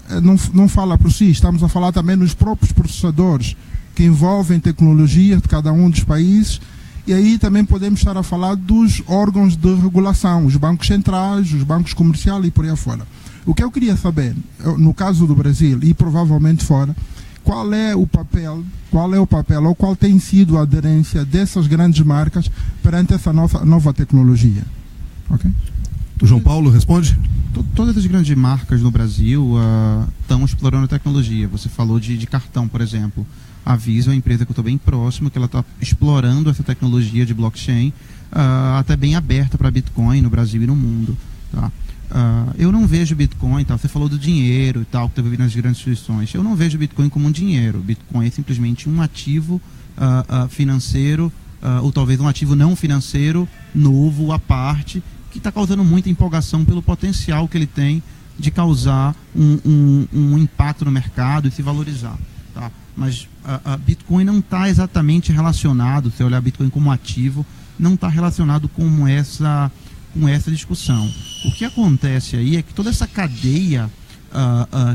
não fala por si, estamos a falar também nos próprios processadores que envolvem tecnologia de cada um dos países. E aí também podemos estar a falar dos órgãos de regulação, os bancos centrais, os bancos comerciais e por aí afora. O que eu queria saber, no caso do Brasil e provavelmente fora, qual é o papel ou qual tem sido a aderência dessas grandes marcas perante essa nova tecnologia? Okay? O João Paulo responde? Todas as grandes marcas no Brasil estão explorando a tecnologia. Você falou de cartão, por exemplo. A Visa é uma empresa que eu estou bem próximo, que ela está explorando essa tecnologia de blockchain, até bem aberta para Bitcoin no Brasil e no mundo. Tá? Eu não vejo Bitcoin, tá? Você falou do dinheiro e tal, que está vivendo nas grandes instituições. Eu não vejo Bitcoin como um dinheiro. Bitcoin é simplesmente um ativo financeiro, ou talvez um ativo não financeiro, novo, à parte, que está causando muita empolgação pelo potencial que ele tem de causar um impacto no mercado e se valorizar. Tá? Mas a Bitcoin não está exatamente relacionado, se olhar Bitcoin como ativo, não está relacionado com essa discussão. O que acontece aí é que toda essa cadeia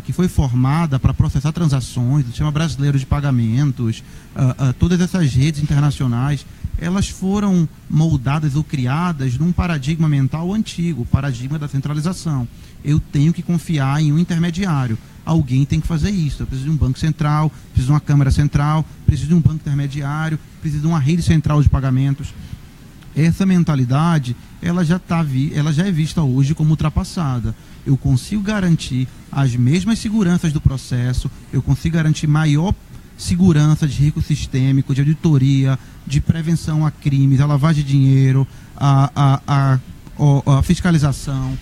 que foi formada para processar transações, o sistema brasileiro de pagamentos, todas essas redes internacionais, elas foram moldadas ou criadas num paradigma mental antigo, o paradigma da centralização. Eu tenho que confiar em um intermediário. Alguém tem que fazer isso. Eu preciso de um banco central, preciso de uma câmara central, preciso de um banco intermediário, preciso de uma rede central de pagamentos. Essa mentalidade, ela já é vista hoje como ultrapassada. Eu consigo garantir as mesmas seguranças do processo, eu consigo garantir maior segurança de risco sistêmico, de auditoria, de prevenção a crimes, a lavagem de dinheiro, a fiscalização,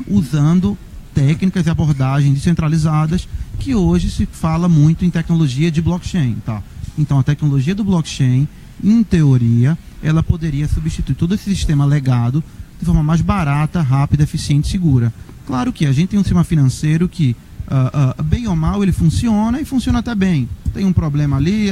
usando técnicas e abordagens descentralizadas, que hoje se fala muito em tecnologia de blockchain. Tá? Então, a tecnologia do blockchain, em teoria, ela poderia substituir todo esse sistema legado de forma mais barata, rápida, eficiente e segura. Claro que a gente tem um sistema financeiro que, bem ou mal, ele funciona e funciona até bem. Tem um problema ali,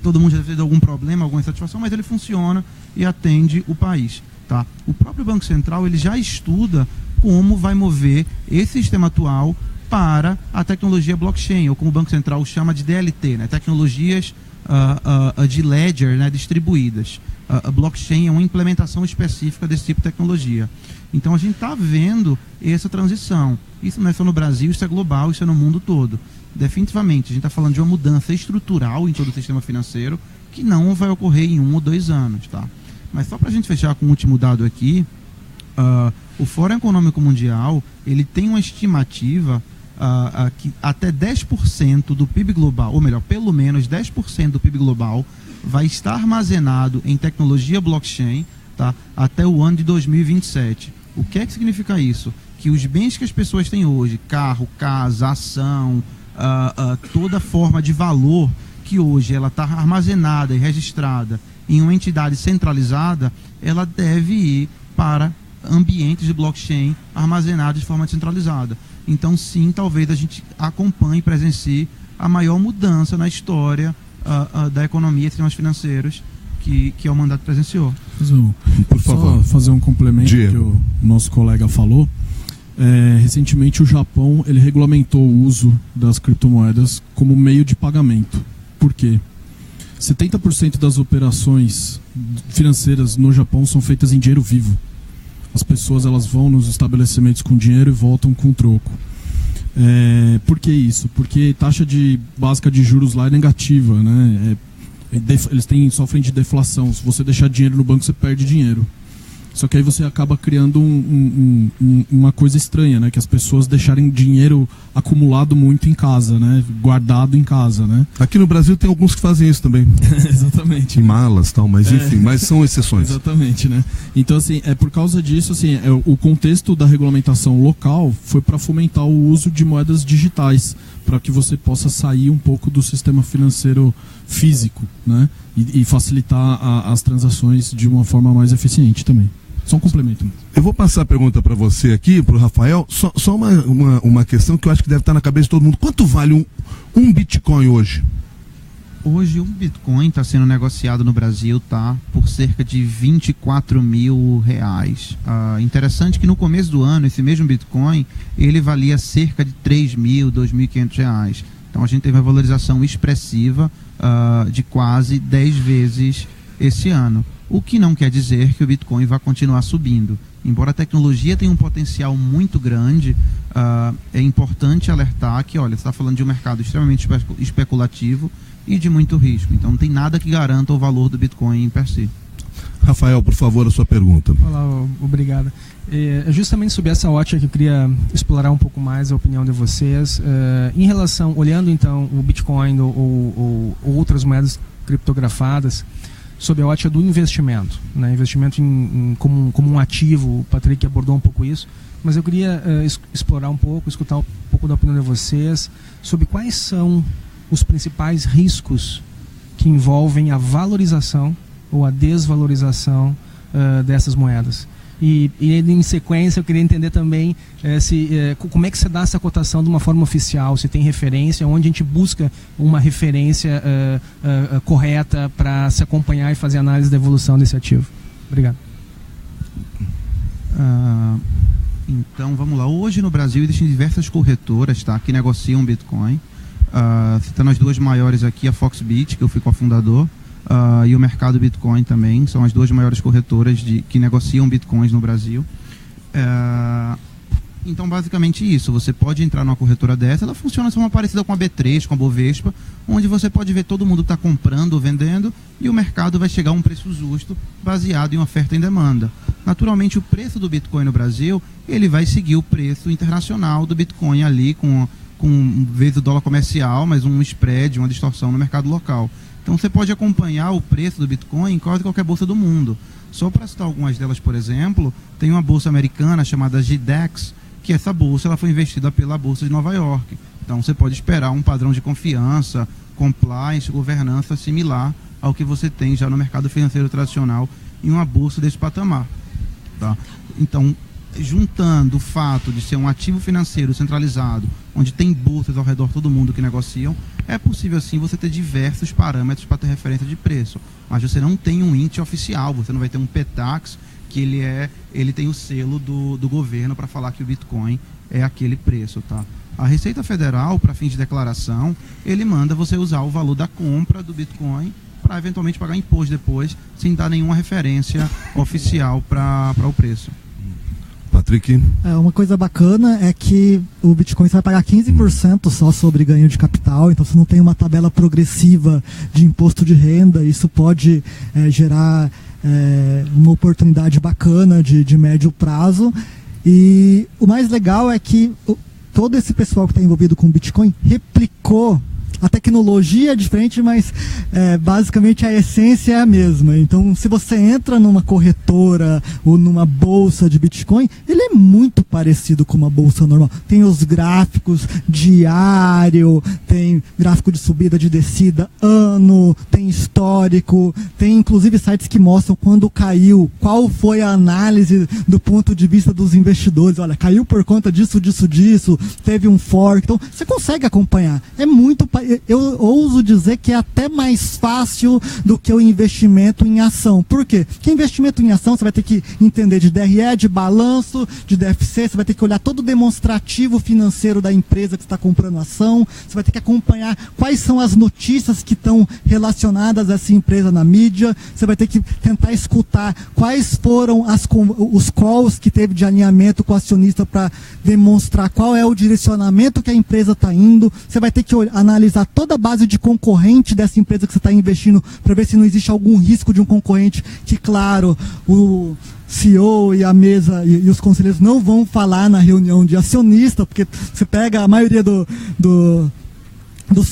todo mundo já teve algum problema, alguma insatisfação, mas ele funciona e atende o país. Tá? O próprio Banco Central ele já estuda como vai mover esse sistema atual para a tecnologia blockchain, ou como o Banco Central chama de DLT, né? Tecnologias de ledger, né? Distribuídas. A blockchain é uma implementação específica desse tipo de tecnologia. Então a gente está vendo essa transição. Isso não é só no Brasil, isso é global, isso é no mundo todo. Definitivamente, a gente está falando de uma mudança estrutural em todo o sistema financeiro que não vai ocorrer em 1 ou 2 anos. Tá? Mas só para a gente fechar com o último dado aqui, o Fórum Econômico Mundial ele tem uma estimativa que até 10% do PIB global, ou melhor, pelo menos 10% do PIB global vai estar armazenado em tecnologia blockchain, tá, até o ano de 2027. O que é que significa isso? Que os bens que as pessoas têm hoje, carro, casa, ação, toda forma de valor que hoje ela está armazenada e registrada em uma entidade centralizada, ela deve ir para ambientes de blockchain armazenados de forma descentralizada. Então, sim, talvez a gente acompanhe e presencie a maior mudança na história da economia e sistemas financeiros que o mandato presenciou. Por favor. Só fazer um complemento que o nosso colega falou. Recentemente o Japão ele regulamentou o uso das criptomoedas como meio de pagamento. Por quê? 70% das operações financeiras no Japão são feitas em dinheiro vivo. As pessoas elas vão nos estabelecimentos com dinheiro e voltam com troco. Por que isso? Porque taxa básica de juros lá é negativa, né? Eles sofrem de deflação. Se você deixar dinheiro no banco, você perde dinheiro. Só que aí você acaba criando uma coisa estranha, né? Que as pessoas deixarem dinheiro acumulado muito em casa, né? Guardado em casa, né? Aqui no Brasil tem alguns que fazem isso também. Exatamente. Em malas e tal, mas enfim, mas são exceções. Exatamente, né? Então, assim, por causa disso, assim, o contexto da regulamentação local foi para fomentar o uso de moedas digitais, para que você possa sair um pouco do sistema financeiro físico, né? E facilitar as transações de uma forma mais eficiente também. Só um complemento. Eu vou passar a pergunta para você aqui, para o Rafael. Só uma questão que eu acho que deve estar na cabeça de todo mundo. Quanto vale um Bitcoin hoje? Hoje um Bitcoin está sendo negociado no Brasil, tá, por cerca de R$24 mil. Interessante que no começo do ano, esse mesmo Bitcoin, ele valia cerca de R$3.000, R$2.500. Então a gente teve uma valorização expressiva de quase 10 vezes esse ano. O que não quer dizer que o Bitcoin vai continuar subindo. Embora a tecnologia tenha um potencial muito grande, é importante alertar que, olha, você está falando de um mercado extremamente especulativo e de muito risco. Então não tem nada que garanta o valor do Bitcoin per si. Rafael, por favor, a sua pergunta. Olá, obrigado. Justamente sobre essa ótica que eu queria explorar um pouco mais a opinião de vocês. Em relação, olhando então o Bitcoin ou outras moedas criptografadas, sob a ótica do investimento, né? Investimento como um ativo, o Patrick abordou um pouco isso, mas eu queria explorar um pouco, escutar um pouco da opinião de vocês sobre quais são os principais riscos que envolvem a valorização ou a desvalorização dessas moedas. E em sequência eu queria entender também como é que se dá essa cotação de uma forma oficial, se tem referência, onde a gente busca uma referência correta para se acompanhar e fazer análise da evolução desse ativo. Obrigado. Então vamos lá. Hoje no Brasil existem diversas corretoras, tá, que negociam Bitcoin. Citando as duas maiores aqui, a Foxbit, que eu fui cofundador, e o Mercado Bitcoin também, são as duas maiores corretoras que negociam Bitcoins no Brasil. Então, basicamente isso, você pode entrar numa corretora dessa, ela funciona de forma parecida com a B3, com a Bovespa, onde você pode ver todo mundo está comprando ou vendendo, e o mercado vai chegar a um preço justo, baseado em oferta e demanda. Naturalmente, o preço do Bitcoin no Brasil, ele vai seguir o preço internacional do Bitcoin ali, com vezes o dólar comercial, mas um spread, uma distorção no mercado local. Então você pode acompanhar o preço do Bitcoin em quase qualquer bolsa do mundo. Só para citar algumas delas, por exemplo, tem uma bolsa americana chamada GDEX, que essa bolsa ela foi investida pela Bolsa de Nova York. Então você pode esperar um padrão de confiança, compliance, governança similar ao que você tem já no mercado financeiro tradicional em uma bolsa desse patamar. Tá? Então, juntando o fato de ser um ativo financeiro centralizado, onde tem bolsas ao redor de todo mundo que negociam, é possível sim você ter diversos parâmetros para ter referência de preço, mas você não tem um índice oficial, você não vai ter um PTAX que ele tem o selo do governo para falar que o Bitcoin é aquele preço, tá? A Receita Federal, para fins de declaração, ele manda você usar o valor da compra do Bitcoin para eventualmente pagar imposto depois, sem dar nenhuma referência oficial para o preço. Patrick? Uma coisa bacana é que o Bitcoin você vai pagar 15% só sobre ganho de capital, então você não tem uma tabela progressiva de imposto de renda, isso pode gerar uma oportunidade bacana de médio prazo. E o mais legal é que todo esse pessoal que está envolvido com Bitcoin replicou. A tecnologia é diferente, mas basicamente a essência é a mesma. Então, se você entra numa corretora ou numa bolsa de Bitcoin, ele é muito parecido com uma bolsa normal. Tem os gráficos diário, tem gráfico de subida, de descida, ano, tem histórico, tem inclusive sites que mostram quando caiu, qual foi a análise do ponto de vista dos investidores. Olha, caiu por conta disso, teve um fork. Então, você consegue acompanhar. É muito eu ouso dizer que é até mais fácil do que o investimento em ação. Por quê? Porque investimento em ação você vai ter que entender de DRE, de balanço, de DFC, você vai ter que olhar todo o demonstrativo financeiro da empresa que está comprando ação, você vai ter que acompanhar quais são as notícias que estão relacionadas a essa empresa na mídia, você vai ter que tentar escutar quais foram os calls que teve de alinhamento com o acionista para demonstrar qual é o direcionamento que a empresa está indo, você vai ter que analisar toda a base de concorrente dessa empresa que você está investindo para ver se não existe algum risco de um concorrente que, claro, o CEO e a mesa e os conselheiros não vão falar na reunião de acionista, porque você pega a maioria dos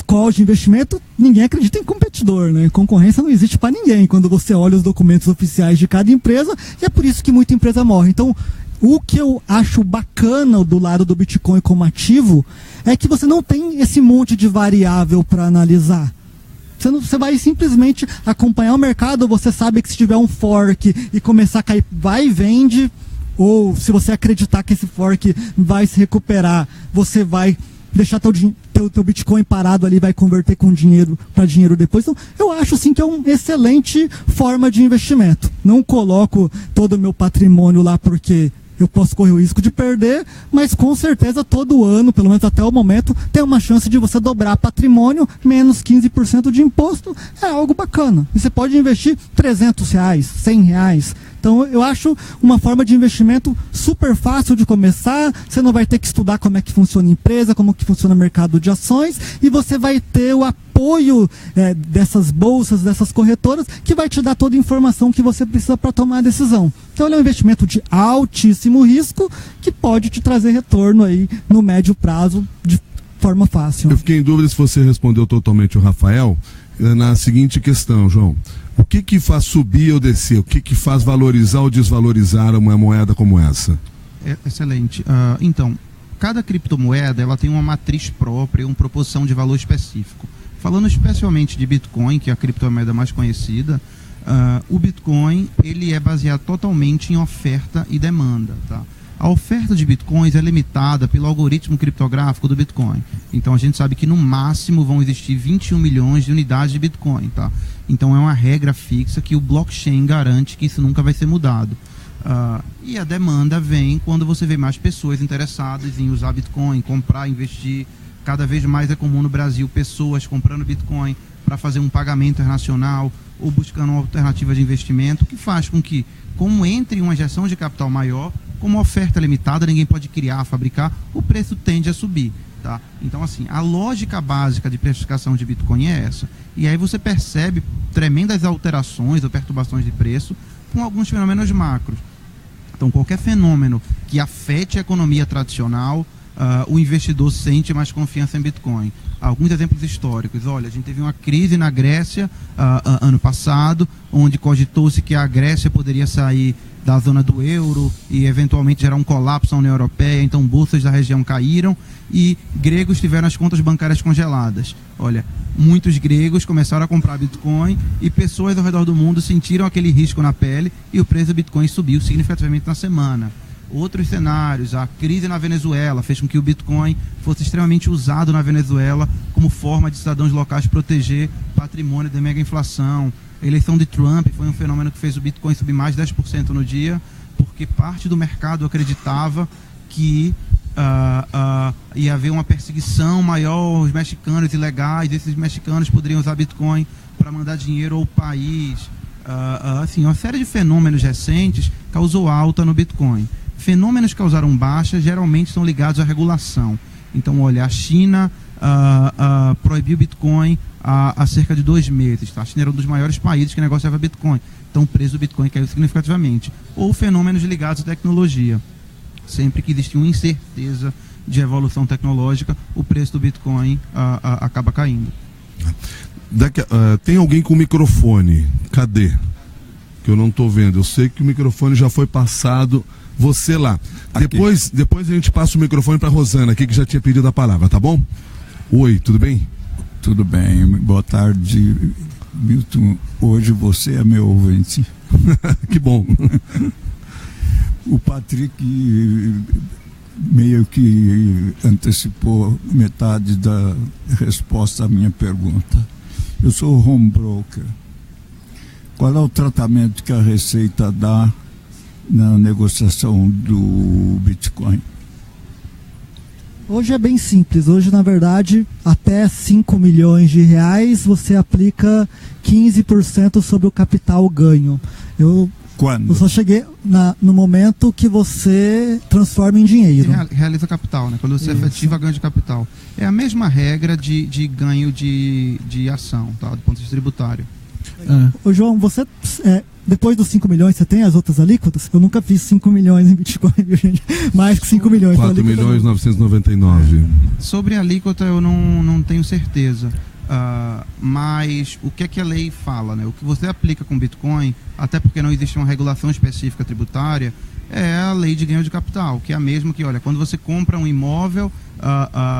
calls de investimento, ninguém acredita em competidor, né? Concorrência não existe para ninguém quando você olha os documentos oficiais de cada empresa, e é por isso que muita empresa morre. Então, o que eu acho bacana do lado do Bitcoin como ativo é que você não tem esse monte de variável para analisar. Você vai simplesmente acompanhar o mercado, você sabe que se tiver um fork e começar a cair, vai e vende, ou se você acreditar que esse fork vai se recuperar, você vai deixar teu Bitcoin parado ali, vai converter com dinheiro para dinheiro depois. Então, eu acho sim que é uma excelente forma de investimento. Não coloco todo o meu patrimônio lá porque eu posso correr o risco de perder, mas com certeza todo ano, pelo menos até o momento, tem uma chance de você dobrar patrimônio, menos 15% de imposto, é algo bacana. E você pode investir R$300, R$100. Então eu acho uma forma de investimento super fácil de começar, você não vai ter que estudar como é que funciona a empresa, como que funciona o mercado de ações, e você vai ter o apoio dessas bolsas, dessas corretoras, que vai te dar toda a informação que você precisa para tomar a decisão. Então ele é um investimento de altíssimo risco, que pode te trazer retorno aí no médio prazo de forma fácil. Eu fiquei em dúvida se você respondeu totalmente o Rafael, na seguinte questão, João. O que faz subir ou descer? O que faz valorizar ou desvalorizar uma moeda como essa? Excelente. Então, cada criptomoeda ela tem uma matriz própria, uma proporção de valor específico. Falando especialmente de Bitcoin, que é a criptomoeda mais conhecida, o Bitcoin ele é baseado totalmente em oferta e demanda. Tá? A oferta de Bitcoins é limitada pelo algoritmo criptográfico do Bitcoin. Então a gente sabe que no máximo vão existir 21 milhões de unidades de Bitcoin. Tá? Então é uma regra fixa que o blockchain garante que isso nunca vai ser mudado. E a demanda vem quando você vê mais pessoas interessadas em usar Bitcoin, comprar, investir. Cada vez mais é comum no Brasil pessoas comprando Bitcoin para fazer um pagamento internacional ou buscando uma alternativa de investimento, que faz com que, como entre uma injeção de capital maior, como oferta limitada, ninguém pode criar, fabricar, o preço tende a subir. Tá? Então, assim, a lógica básica de precificação de Bitcoin é essa. E aí você percebe tremendas alterações ou perturbações de preço com alguns fenômenos macros. Então, qualquer fenômeno que afete a economia tradicional, o investidor sente mais confiança em Bitcoin. Alguns exemplos históricos. Olha, a gente teve uma crise na Grécia ano passado, onde cogitou-se que a Grécia poderia sair da zona do euro e eventualmente gerar um colapso na União Europeia, então bolsas da região caíram e gregos tiveram as contas bancárias congeladas. Olha, muitos gregos começaram a comprar Bitcoin e pessoas ao redor do mundo sentiram aquele risco na pele e o preço do Bitcoin subiu significativamente na semana. Outros cenários, a crise na Venezuela fez com que o Bitcoin fosse extremamente usado na Venezuela como forma de cidadãos locais proteger patrimônio da mega inflação. A eleição de Trump foi um fenômeno que fez o Bitcoin subir mais de 10% no dia, porque parte do mercado acreditava que ia haver uma perseguição maior aos mexicanos ilegais, e esses mexicanos poderiam usar Bitcoin para mandar dinheiro ao país. Assim, uma série de fenômenos recentes causou alta no Bitcoin. Fenômenos que causaram baixa geralmente estão ligados à regulação. Então, olha, a China proibiu Bitcoin há cerca de 2 meses. Tá? A China era um dos maiores países que negociava Bitcoin. Então o preço do Bitcoin caiu significativamente. Ou fenômenos ligados à tecnologia. Sempre que existe uma incerteza de evolução tecnológica, o preço do Bitcoin acaba caindo. Tem alguém com microfone? Cadê? Que eu não estou vendo. Eu sei que o microfone já foi passado. Você lá. Depois a gente passa o microfone para Rosana aqui, que já tinha pedido a palavra, tá bom? Oi, tudo bem? Tudo bem. Boa tarde, Milton. Hoje você é meu ouvinte. Que bom. O Patrick meio que antecipou metade da resposta à minha pergunta. Eu sou home broker. Qual é o tratamento que a Receita dá na negociação do Bitcoin? Hoje é bem simples. Hoje, na verdade, até 5 milhões de reais você aplica 15% sobre o capital ganho. Quando? Eu só cheguei no momento que você transforma em dinheiro. Realiza capital, né? Quando você efetiva ganho de capital. É a mesma regra de ganho de ação, tá? Do ponto de vista tributário. Ô João, você, depois dos 5 milhões, você tem as outras alíquotas? Eu nunca fiz 5 milhões em Bitcoin, viu, gente? Mais que 5 milhões. 4.999. Sobre a alíquota eu não tenho certeza. Mas o que é que a lei fala, né? O que você aplica com Bitcoin, até porque não existe uma regulação específica tributária, é a lei de ganho de capital, que é a mesma que, olha, quando você compra um imóvel,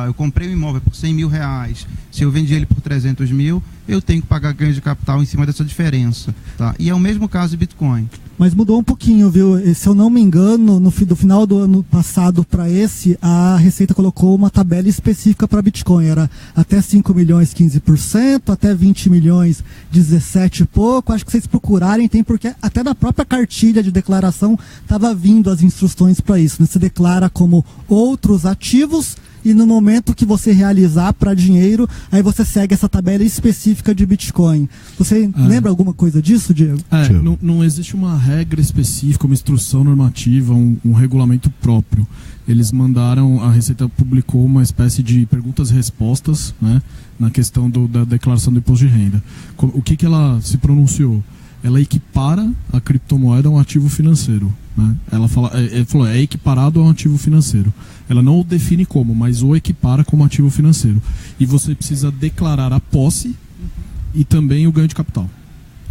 eu comprei um imóvel por 100 mil reais, se eu vendi ele por 300 mil, eu tenho que pagar ganho de capital em cima dessa diferença, tá? E é o mesmo caso de Bitcoin. Mas mudou um pouquinho, viu? Se eu não me engano, do final do ano passado para esse, a Receita colocou uma tabela específica para Bitcoin. Era até 5 milhões 15%, até 20 milhões 17 e pouco. Acho que vocês procurarem, tem, porque até na própria cartilha de declaração estava vindo as instruções para isso, né? Você declara como outros ativos e no momento que você realizar para dinheiro, aí você segue essa tabela específica de Bitcoin. Você lembra alguma coisa disso, Diego? Não existe uma regra específica, uma instrução normativa, um regulamento próprio. Eles mandaram, a Receita publicou uma espécie de perguntas e respostas, né, na questão da declaração do imposto de renda. O que ela se pronunciou? Ela equipara a criptomoeda a um ativo financeiro, né? Ela falou, é equiparado a um ativo financeiro. Ela não o define como, mas o equipara como ativo financeiro. E você precisa declarar a posse e também o ganho de capital.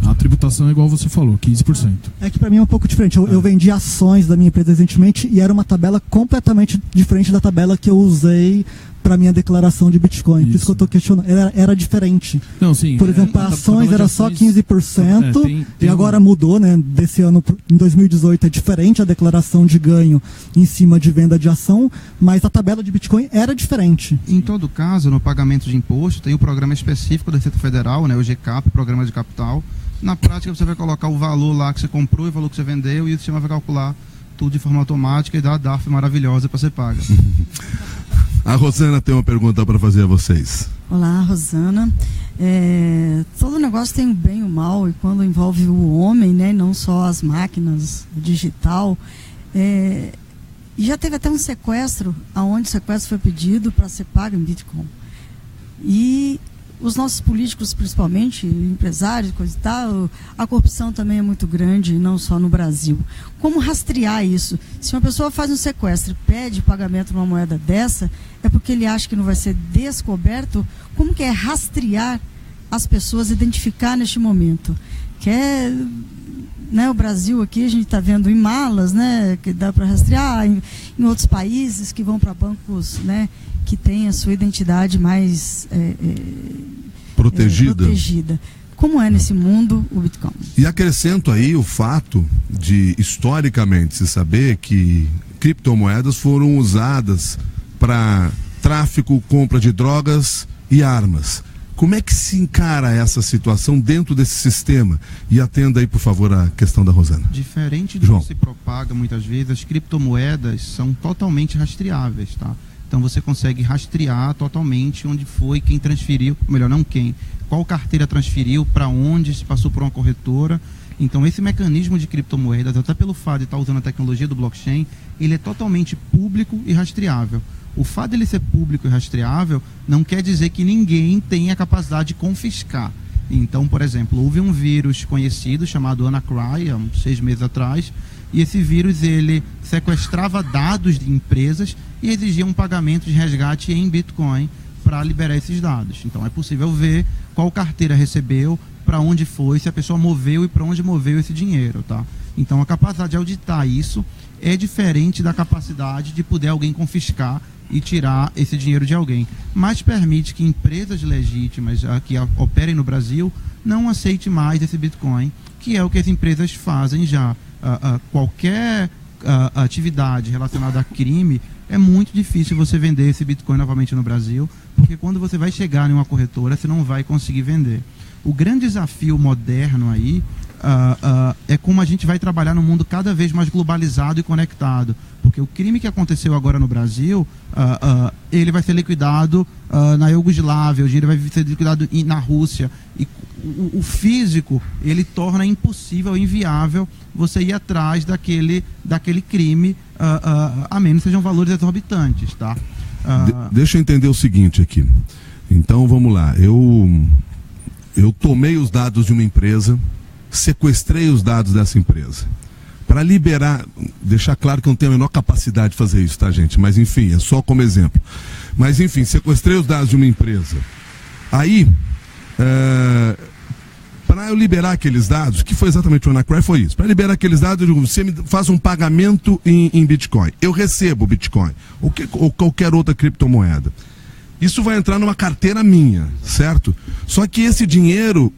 A tributação é igual você falou, 15%. É que para mim é um pouco diferente. Eu vendi ações da minha empresa recentemente e era uma tabela completamente diferente da tabela que eu usei para minha declaração de Bitcoin. Por isso que eu estou questionando. Era diferente. Não, sim. Por exemplo, ações era só 15% e agora mudou, né? Desse ano, em 2018, é diferente a declaração de ganho em cima de venda de ação, mas a tabela de Bitcoin era diferente. Em todo caso, no pagamento de imposto, tem o programa específico da Receita Federal, né? O GCAP, Programa de Capital. Na prática, você vai colocar o valor lá que você comprou e o valor que você vendeu e o sistema vai calcular tudo de forma automática e dar a DARF maravilhosa para ser paga. A Rosana tem uma pergunta para fazer a vocês. Olá, Rosana. Todo negócio tem o bem e o mal, e quando envolve o homem, né, não só as máquinas, o digital, já teve até um sequestro, onde o sequestro foi pedido para ser pago em Bitcoin. E os nossos políticos, principalmente, empresários, coisa e tal, a corrupção também é muito grande, não só no Brasil. Como rastrear isso? Se uma pessoa faz um sequestro e pede pagamento numa moeda dessa, é porque ele acha que não vai ser descoberto? Como que é rastrear as pessoas, identificar neste momento? Que é, né, o Brasil aqui, a gente está vendo em malas, né, que dá para rastrear, em outros países que vão para bancos, né, que tem a sua identidade mais protegida. Como é nesse mundo o Bitcoin? E acrescento aí o fato de, historicamente, se saber que criptomoedas foram usadas para tráfico, compra de drogas e armas. Como é que se encara essa situação dentro desse sistema? E atenda aí, por favor, a questão da Rosana. Diferente do que se propaga muitas vezes, as criptomoedas são totalmente rastreáveis, tá? Então você consegue rastrear totalmente onde foi, quem transferiu, melhor, não quem, qual carteira transferiu, para onde, se passou por uma corretora. Então esse mecanismo de criptomoedas, até pelo fato de estar usando a tecnologia do blockchain, ele é totalmente público e rastreável. O fato de ele ser público e rastreável não quer dizer que ninguém tenha a capacidade de confiscar. Então, por exemplo, houve um vírus conhecido chamado WannaCry, há uns 6 meses atrás, e esse vírus ele sequestrava dados de empresas e exigia um pagamento de resgate em Bitcoin para liberar esses dados. Então é possível ver qual carteira recebeu, para onde foi, se a pessoa moveu e para onde moveu esse dinheiro, tá? Então a capacidade de auditar isso é diferente da capacidade de poder alguém confiscar e tirar esse dinheiro de alguém, mas permite que empresas legítimas que operem no Brasil não aceitem mais esse Bitcoin, que é o que as empresas fazem já. Qualquer atividade relacionada a crime, é muito difícil você vender esse Bitcoin novamente no Brasil, porque quando você vai chegar em uma corretora, você não vai conseguir vender. O grande desafio moderno aí é como a gente vai trabalhar num mundo cada vez mais globalizado e conectado, porque o crime que aconteceu agora no Brasil, ele vai ser liquidado na Iugoslávia, hoje ele vai ser liquidado na Rússia, e o físico, ele torna impossível, inviável você ir atrás daquele crime, a menos que sejam valores exorbitantes, tá? Deixa eu entender o seguinte aqui. Então vamos lá, eu tomei os dados de uma empresa, sequestrei os dados dessa empresa para liberar, deixar claro que eu não tenho a menor capacidade de fazer isso, tá, gente? Mas enfim, é só como exemplo. Mas enfim, sequestrei os dados de uma empresa. Aí, para eu liberar aqueles dados, que foi exatamente o WannaCry, foi isso. Para liberar aqueles dados, eu digo, você me faz um pagamento em Bitcoin. Eu recebo Bitcoin, ou qualquer outra criptomoeda. Isso vai entrar numa carteira minha, certo? Só que esse dinheiro,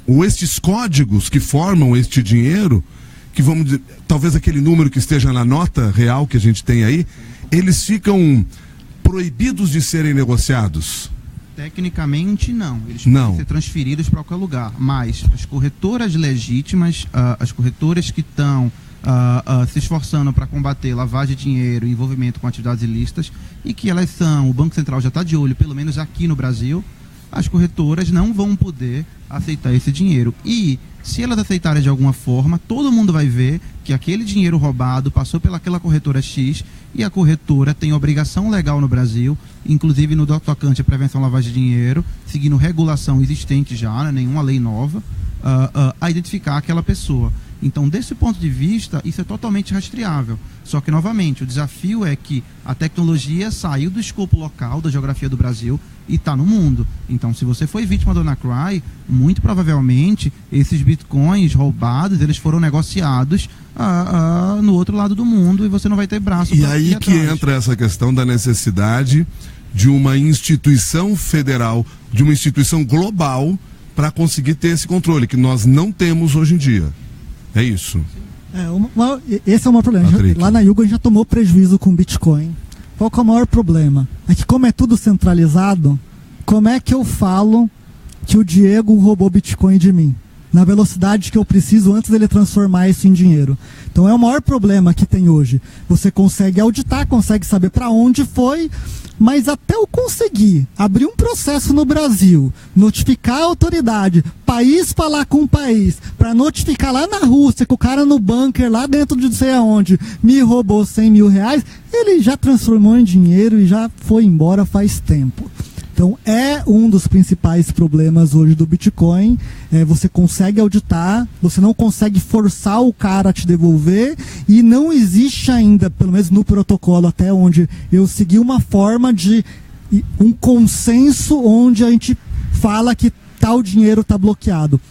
ou estes códigos que formam este dinheiro, que vamos dizer, talvez aquele número que esteja na nota real que a gente tem aí, eles ficam proibidos de serem negociados? Tecnicamente não, eles podem ser transferidos para qualquer lugar, mas as corretoras legítimas, as corretoras que estão se esforçando para combater lavagem de dinheiro e envolvimento com atividades ilícitas, e que elas são, o Banco Central já está de olho, pelo menos aqui no Brasil, as corretoras não vão poder aceitar esse dinheiro. E se elas aceitarem de alguma forma, todo mundo vai ver que aquele dinheiro roubado passou pelaquela corretora X, e a corretora tem obrigação legal no Brasil, inclusive no tocante à prevenção à lavagem de dinheiro, seguindo regulação existente já, né, nenhuma lei nova, a identificar aquela pessoa. Então, desse ponto de vista, isso é totalmente rastreável. Só que, novamente, o desafio é que a tecnologia saiu do escopo local, da geografia do Brasil, e está no mundo. Então, se você foi vítima do WannaCry, muito provavelmente, esses bitcoins roubados, eles foram negociados no outro lado do mundo, e você não vai ter braço. E aí que entra essa questão da necessidade de uma instituição federal, de uma instituição global, para conseguir ter esse controle, que nós não temos hoje em dia. É isso. Esse é o maior problema. Lá na Yugo a gente já tomou prejuízo com Bitcoin. Qual que é o maior problema? É que como é tudo centralizado, como é que eu falo que o Diego roubou Bitcoin de mim? Na velocidade que eu preciso antes dele transformar isso em dinheiro. Então é o maior problema que tem hoje. Você consegue auditar, consegue saber para onde foi, mas até eu conseguir abrir um processo no Brasil, notificar a autoridade, país falar com o país, para notificar lá na Rússia que o cara no bunker, lá dentro de não sei aonde, me roubou 100 mil reais, ele já transformou em dinheiro e já foi embora faz tempo. Então é um dos principais problemas hoje do Bitcoin. Você consegue auditar, você não consegue forçar o cara a te devolver, e não existe ainda, pelo menos no protocolo até onde eu segui, uma forma de um consenso onde a gente fala que tal dinheiro está bloqueado.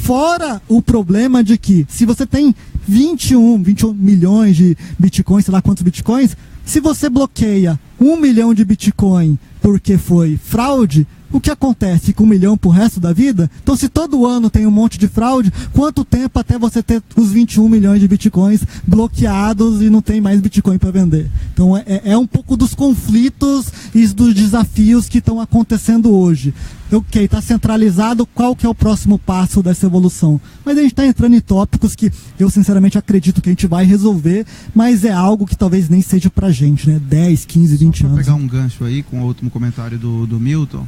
Fora o problema de que se você tem 21 milhões de bitcoins, sei lá quantos bitcoins, se você bloqueia 1 milhão de bitcoin porque foi fraude, o que acontece com 1 milhão pro resto da vida? Então, se todo ano tem um monte de fraude, quanto tempo até você ter os 21 milhões de bitcoins bloqueados e não tem mais bitcoin para vender? Então, é um pouco dos conflitos e dos desafios que estão acontecendo hoje. Ok, está centralizado, qual que é o próximo passo dessa evolução? Mas a gente está entrando em tópicos que eu sinceramente acredito que a gente vai resolver, mas é algo que talvez nem seja pra gente, né? 10, 15, 20 anos. Vou pegar um gancho aí com o último comentário do Milton.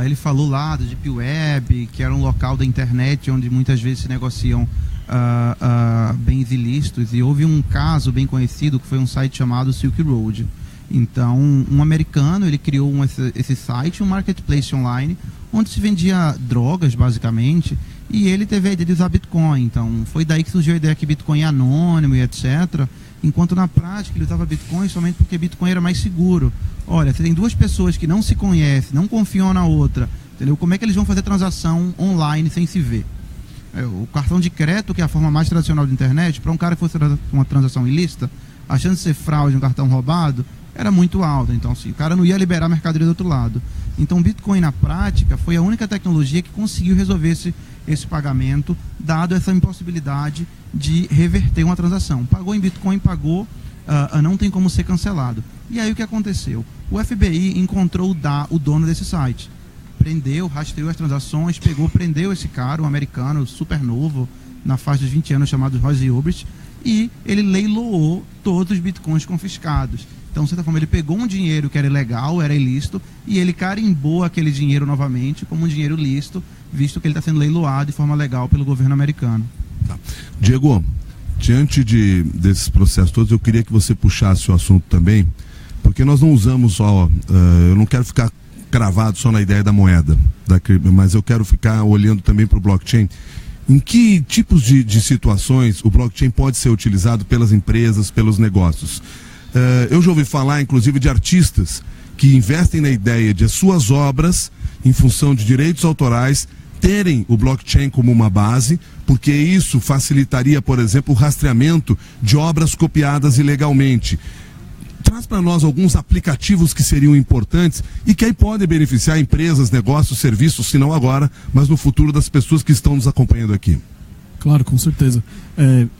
Ele falou lá do Deep Web, que era um local da internet onde muitas vezes se negociam bens ilícitos, e houve um caso bem conhecido que foi um site chamado Silk Road. Então, um americano, ele criou esse site, um marketplace online, onde se vendia drogas, basicamente, e ele teve a ideia de usar Bitcoin. Então, foi daí que surgiu a ideia que Bitcoin é anônimo e etc., enquanto na prática ele usava Bitcoin somente porque Bitcoin era mais seguro. Olha, você tem duas pessoas que não se conhecem, não confiam na outra, entendeu? Como é que eles vão fazer transação online sem se ver? O cartão de crédito, que é a forma mais tradicional de internet, para um cara que fosse uma transação ilícita, a chance de ser fraude, um cartão roubado, era muito alta. Então, assim, o cara não ia liberar a mercadoria do outro lado. Então, Bitcoin, na prática, foi a única tecnologia que conseguiu resolver esse pagamento, dado essa impossibilidade de reverter uma transação. Pagou em Bitcoin, pagou, não tem como ser cancelado. E aí o que aconteceu? O FBI encontrou o dono desse site. Prendeu, rastreou as transações, prendeu esse cara, um americano super novo, na faixa dos 20 anos, chamado Rosie Ulbricht, e ele leiloou todos os bitcoins confiscados. Então, de certa forma, ele pegou um dinheiro que era ilegal, era ilícito, e ele carimbou aquele dinheiro novamente como um dinheiro lícito, visto que ele está sendo leiloado de forma legal pelo governo americano. Tá. Diego, diante desses processos todos, eu queria que você puxasse o assunto também, porque nós não usamos só, eu não quero ficar cravado só na ideia da moeda, mas eu quero ficar olhando também para o blockchain. Em que tipos de situações o blockchain pode ser utilizado pelas empresas, pelos negócios? Eu já ouvi falar, inclusive, de artistas que investem na ideia de as suas obras, em função de direitos autorais, terem o blockchain como uma base, porque isso facilitaria, por exemplo, o rastreamento de obras copiadas ilegalmente. Traz para nós alguns aplicativos que seriam importantes e que aí podem beneficiar empresas, negócios, serviços, se não agora, mas no futuro das pessoas que estão nos acompanhando aqui. Claro, com certeza.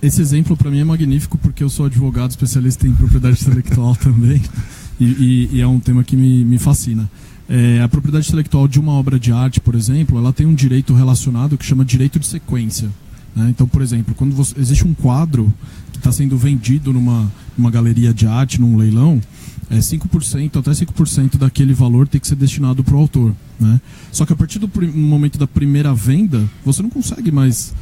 Esse exemplo para mim é magnífico porque eu sou advogado especialista em propriedade intelectual também e é um tema que me fascina. A propriedade intelectual de uma obra de arte, por exemplo, ela tem um direito relacionado que chama direito de sequência. Né? Então, por exemplo, quando existe um quadro que está sendo vendido numa galeria de arte, num leilão, 5%, até 5% daquele valor tem que ser destinado para o autor. Né? Só que a partir do momento da primeira venda, você não consegue mais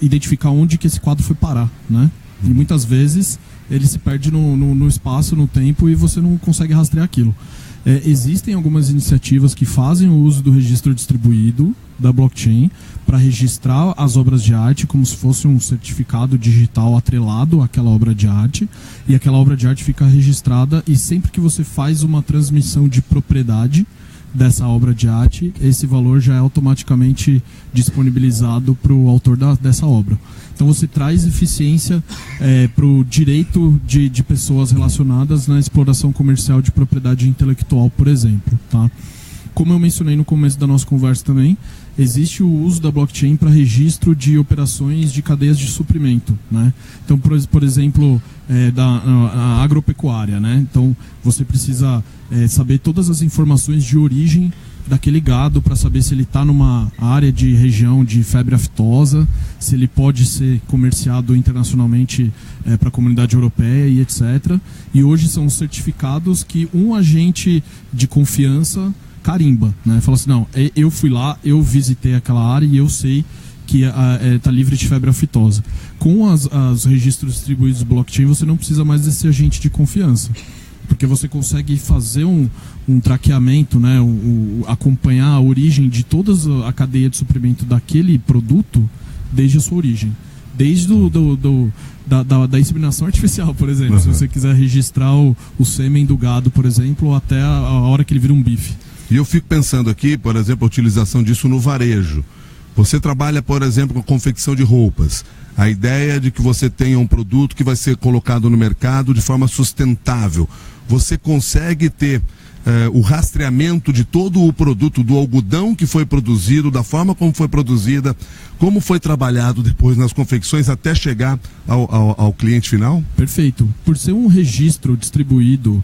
identificar onde que esse quadro foi parar. Né? E muitas vezes ele se perde no espaço, no tempo, e você não consegue rastrear aquilo. Existem algumas iniciativas que fazem o uso do registro distribuído da blockchain para registrar as obras de arte como se fosse um certificado digital atrelado àquela obra de arte, e aquela obra de arte fica registrada, e sempre que você faz uma transmissão de propriedade dessa obra de arte, esse valor já é automaticamente disponibilizado para o autor dessa obra. Então você traz eficiência para o direito de pessoas relacionadas na exploração comercial de propriedade intelectual, por exemplo. Tá? Como eu mencionei no começo da nossa conversa também, existe o uso da blockchain para registro de operações de cadeias de suprimento. Né? Então, por exemplo, da agropecuária. Né? Então, você precisa saber todas as informações de origem daquele gado para saber se ele está numa área de região de febre aftosa, se ele pode ser comerciado internacionalmente para a comunidade europeia e etc. E hoje são certificados que um agente de confiança carimba, né? Fala assim, não, eu fui lá, eu visitei aquela área e eu sei que está livre de febre aftosa. Com os registros distribuídos do blockchain, você não precisa mais desse agente de confiança, porque você consegue fazer um traqueamento, né? Acompanhar a origem de toda a cadeia de suprimento daquele produto desde a sua origem. Desde da inseminação artificial, por exemplo. Uhum. Se você quiser registrar o sêmen do gado, por exemplo, até a hora que ele vira um bife. E eu fico pensando aqui, por exemplo, a utilização disso no varejo. Você trabalha, por exemplo, com a confecção de roupas. A ideia de que você tenha um produto que vai ser colocado no mercado de forma sustentável. Você consegue ter o rastreamento de todo o produto, do algodão que foi produzido, da forma como foi produzida, como foi trabalhado depois nas confecções até chegar ao cliente final? Perfeito. Por ser um registro distribuído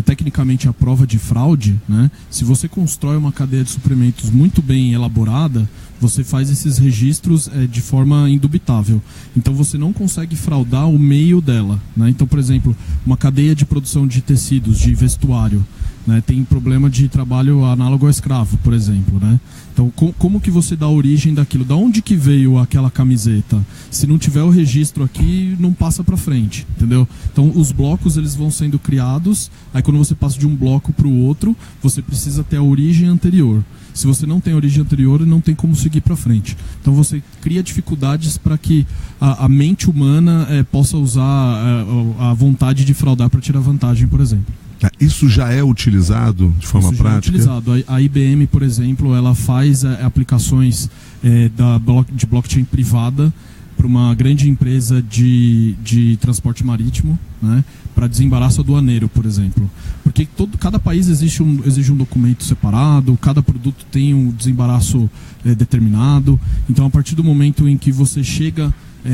tecnicamente à prova de fraude, né? Se você constrói uma cadeia de suprimentos muito bem elaborada, você faz esses registros de forma indubitável. Então você não consegue fraudar o meio dela. Né? Então, por exemplo, uma cadeia de produção de tecidos, de vestuário, né? Tem problema de trabalho análogo ao escravo, por exemplo, né? Então, como que você dá origem daquilo? Da onde que veio aquela camiseta? Se não tiver o registro aqui, não passa para frente, entendeu? Então, os blocos eles vão sendo criados. Aí, quando você passa de um bloco para o outro, você precisa ter a origem anterior. Se você não tem a origem anterior, não tem como seguir para frente. Então, você cria dificuldades para que a mente humana possa usar a vontade de fraudar para tirar vantagem, por exemplo. Isso já é utilizado de forma prática? É utilizado. A IBM, por exemplo, ela faz aplicações de blockchain privada para uma grande empresa de transporte marítimo, né, para desembaraço aduaneiro, por exemplo. Porque cada país exige um documento separado, cada produto tem um desembaraço determinado. Então, a partir do momento em que você chega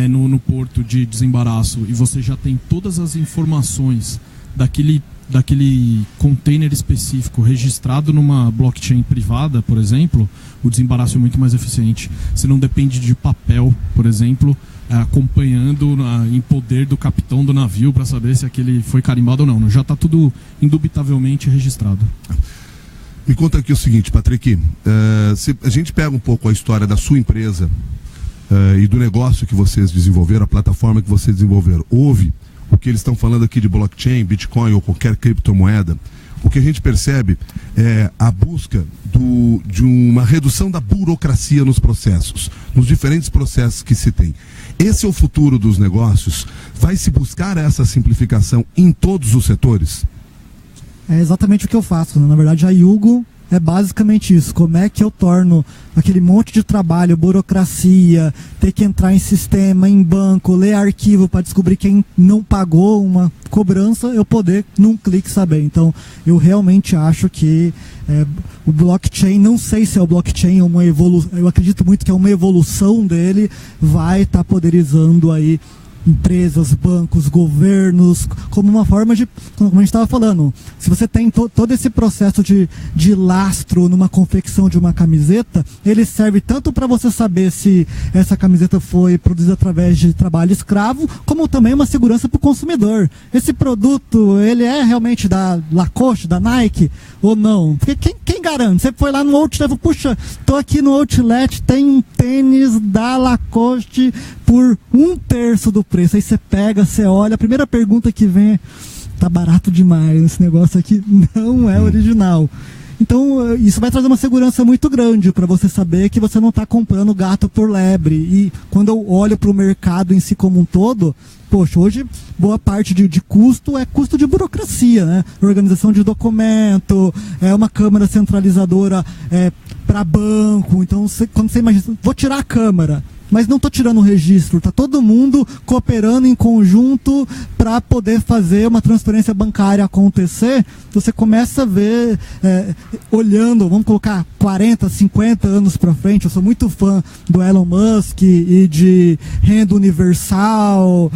no porto de desembaraço e você já tem todas as informações daquele container específico registrado numa blockchain privada, por exemplo, o desembaraço é muito mais eficiente. Você não depende de papel, por exemplo, acompanhando em poder do capitão do navio para saber se aquele foi carimbado ou não. Já está tudo indubitavelmente registrado. Me conta aqui o seguinte, Patrick, se a gente pega um pouco a história da sua empresa e do negócio que vocês desenvolveram, a plataforma que vocês desenvolveram, o que eles estão falando aqui de blockchain, Bitcoin ou qualquer criptomoeda, o que a gente percebe é a busca de uma redução da burocracia nos processos, nos diferentes processos que se tem. Esse é o futuro dos negócios? Vai se buscar essa simplificação em todos os setores? É exatamente o que eu faço. Na verdade, a Yugo é basicamente isso. Como é que eu torno aquele monte de trabalho, burocracia, ter que entrar em sistema, em banco, ler arquivo para descobrir quem não pagou uma cobrança, eu poder, num clique, saber. Então, eu realmente acho que o blockchain, não sei se é o blockchain ou uma evolução, eu acredito muito que é uma evolução dele, vai estar poderizando aí empresas, bancos, governos, como uma forma de, como a gente estava falando, se você tem todo esse processo de lastro numa confecção de uma camiseta, ele serve tanto para você saber se essa camiseta foi produzida através de trabalho escravo, como também uma segurança para o consumidor. Esse produto, ele é realmente da Lacoste, da Nike, ou não? Porque quem garante? Você foi lá no outlet, puxa, tô aqui no outlet, tem um tênis da Lacoste por 1/3 do preço. Aí você pega, você olha, a primeira pergunta que vem é: tá barato demais, esse negócio aqui não é original. Então, isso vai trazer uma segurança muito grande para você saber que você não está comprando gato por lebre. E quando eu olho para o mercado em si como um todo, poxa, hoje boa parte de custo é custo de burocracia, né? Organização de documento, uma câmara centralizadora para banco. Então, quando você imagina, vou tirar a câmara, mas não estou tirando o registro, está todo mundo cooperando em conjunto para poder fazer uma transferência bancária acontecer. Você começa a ver, olhando, vamos colocar 40, 50 anos para frente. Eu sou muito fã do Elon Musk e de renda universal,